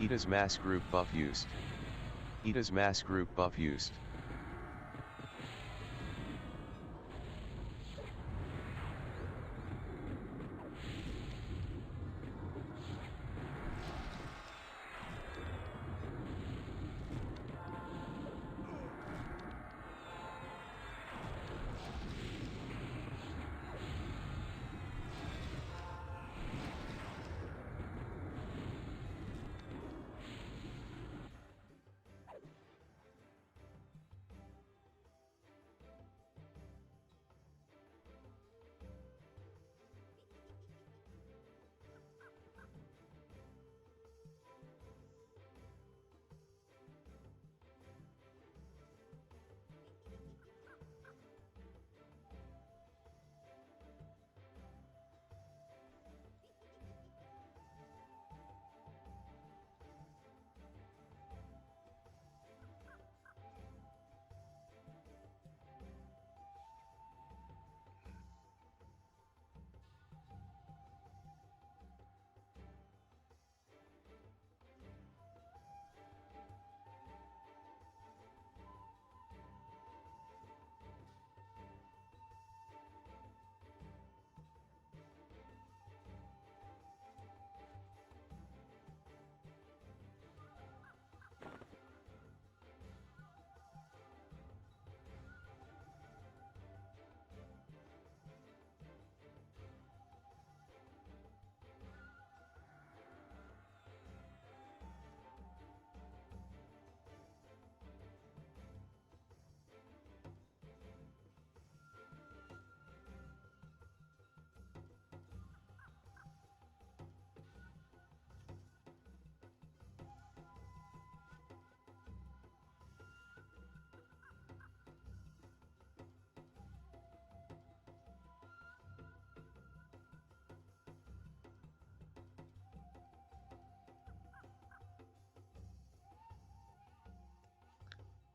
Ita's mass group buff used. Ita's mass group buff used.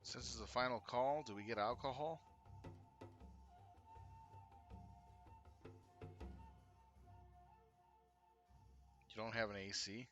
Since it's the final call, do we get alcohol? You don't have an AC?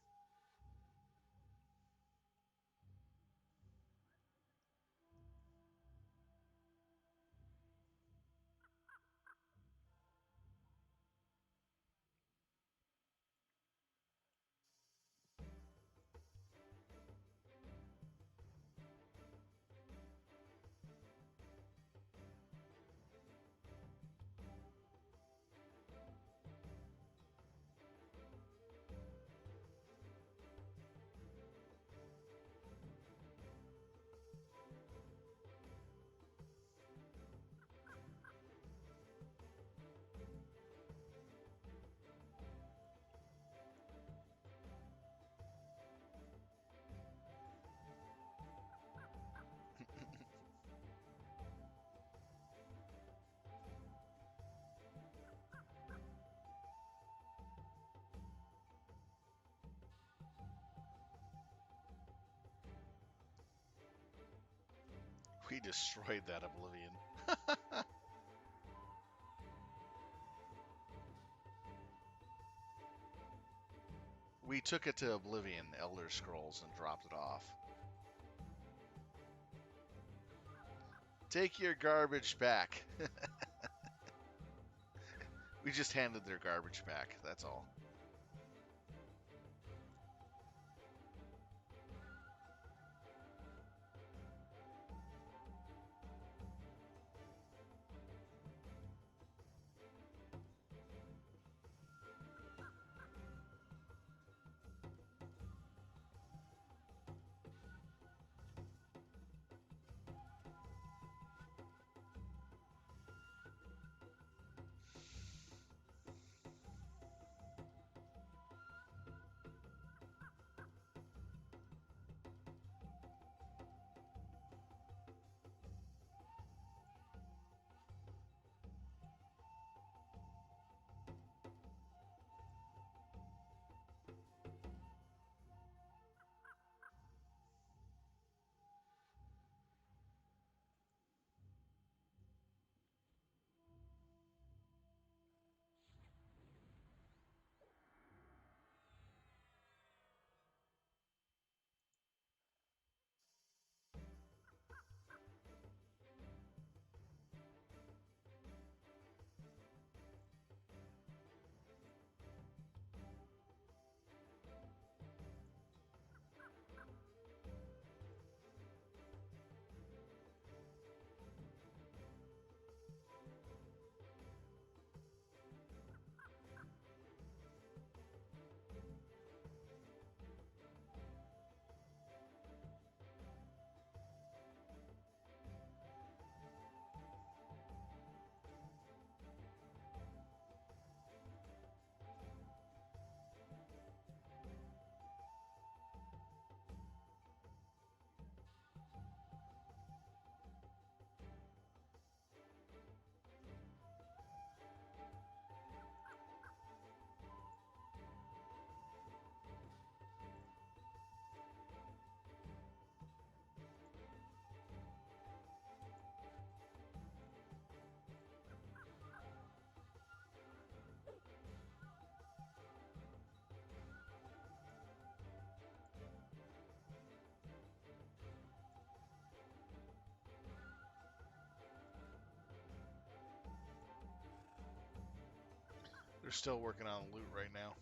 We destroyed that Oblivion. We took it to Oblivion Elder Scrolls and dropped it off. Take your garbage back. We just handed their garbage back, that's all. still working on loot right now.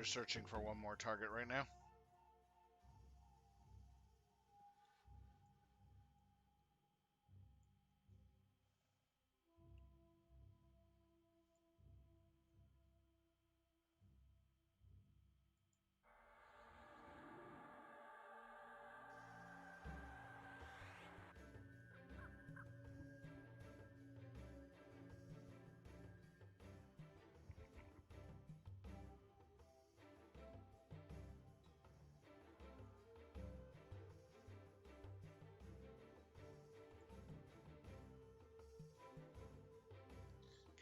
They're searching for one more target right now.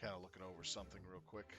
Kind of looking over something real quick.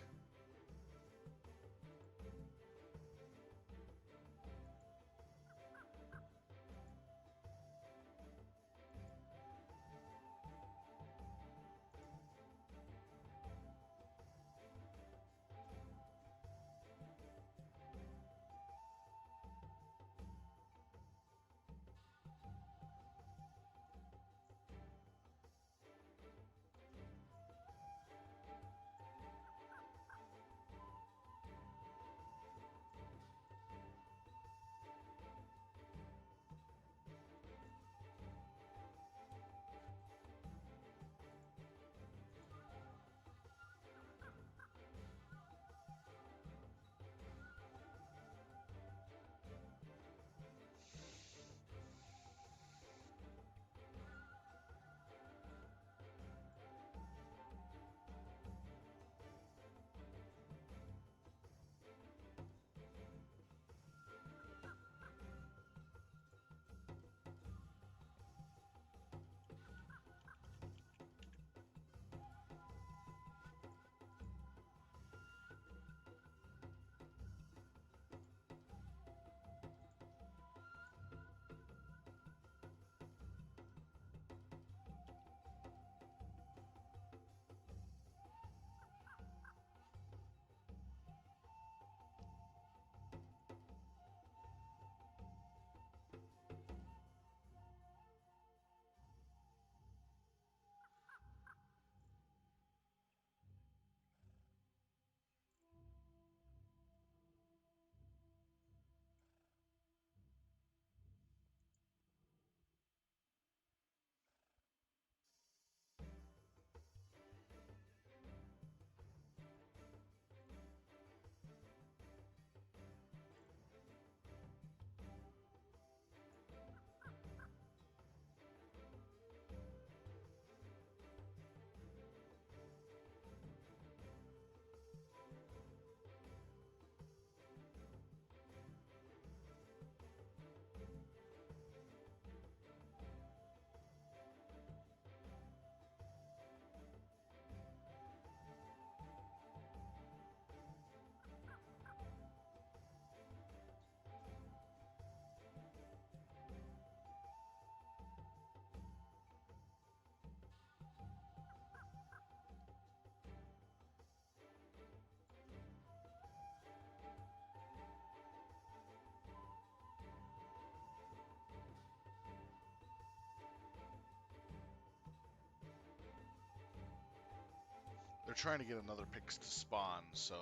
They're trying to get another Pix to spawn, so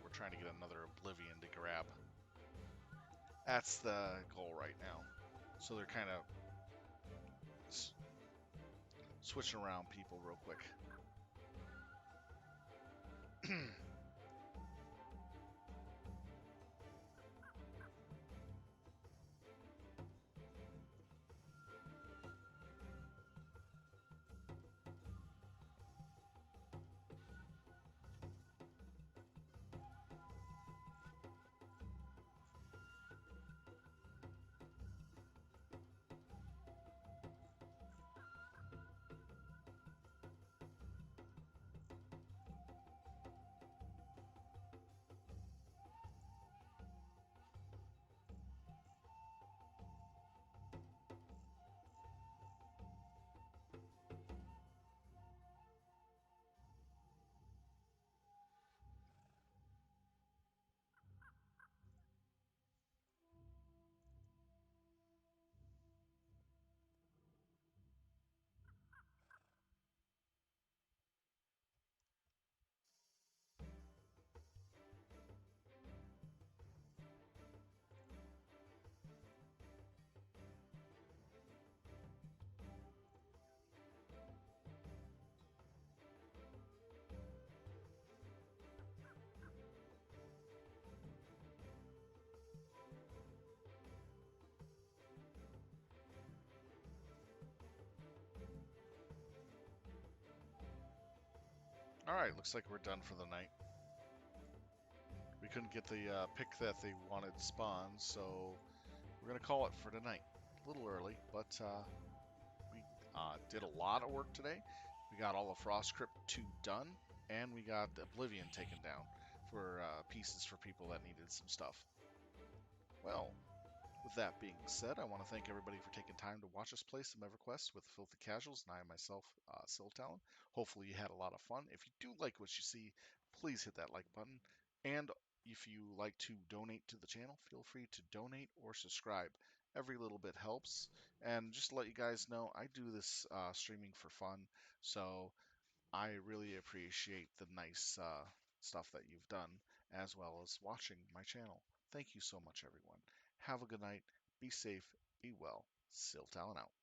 we're trying to get another Oblivion to grab. That's the goal right now. So they're kind of switching around people real quick. Alright, looks like we're done for the night. We couldn't get the pick that they wanted spawn, so we're going to call it for tonight. A little early, but we did a lot of work today. We got all of Frostcrypt 2 done, and we got Oblivion taken down for pieces for people that needed some stuff. Well, with that being said, I want to thank everybody for taking time to watch us play some Everquest with Filthy Casuals and I myself, Siltalon. Hopefully you had a lot of fun. If you do like what you see, please hit that like button. And if you like to donate to the channel, feel free to donate or subscribe. Every little bit helps. And just to let you guys know, I do this streaming for fun, so I really appreciate the nice stuff that you've done, as well as watching my channel. Thank you so much, everyone. Have a good night. Be safe. Be well. Siltalon out.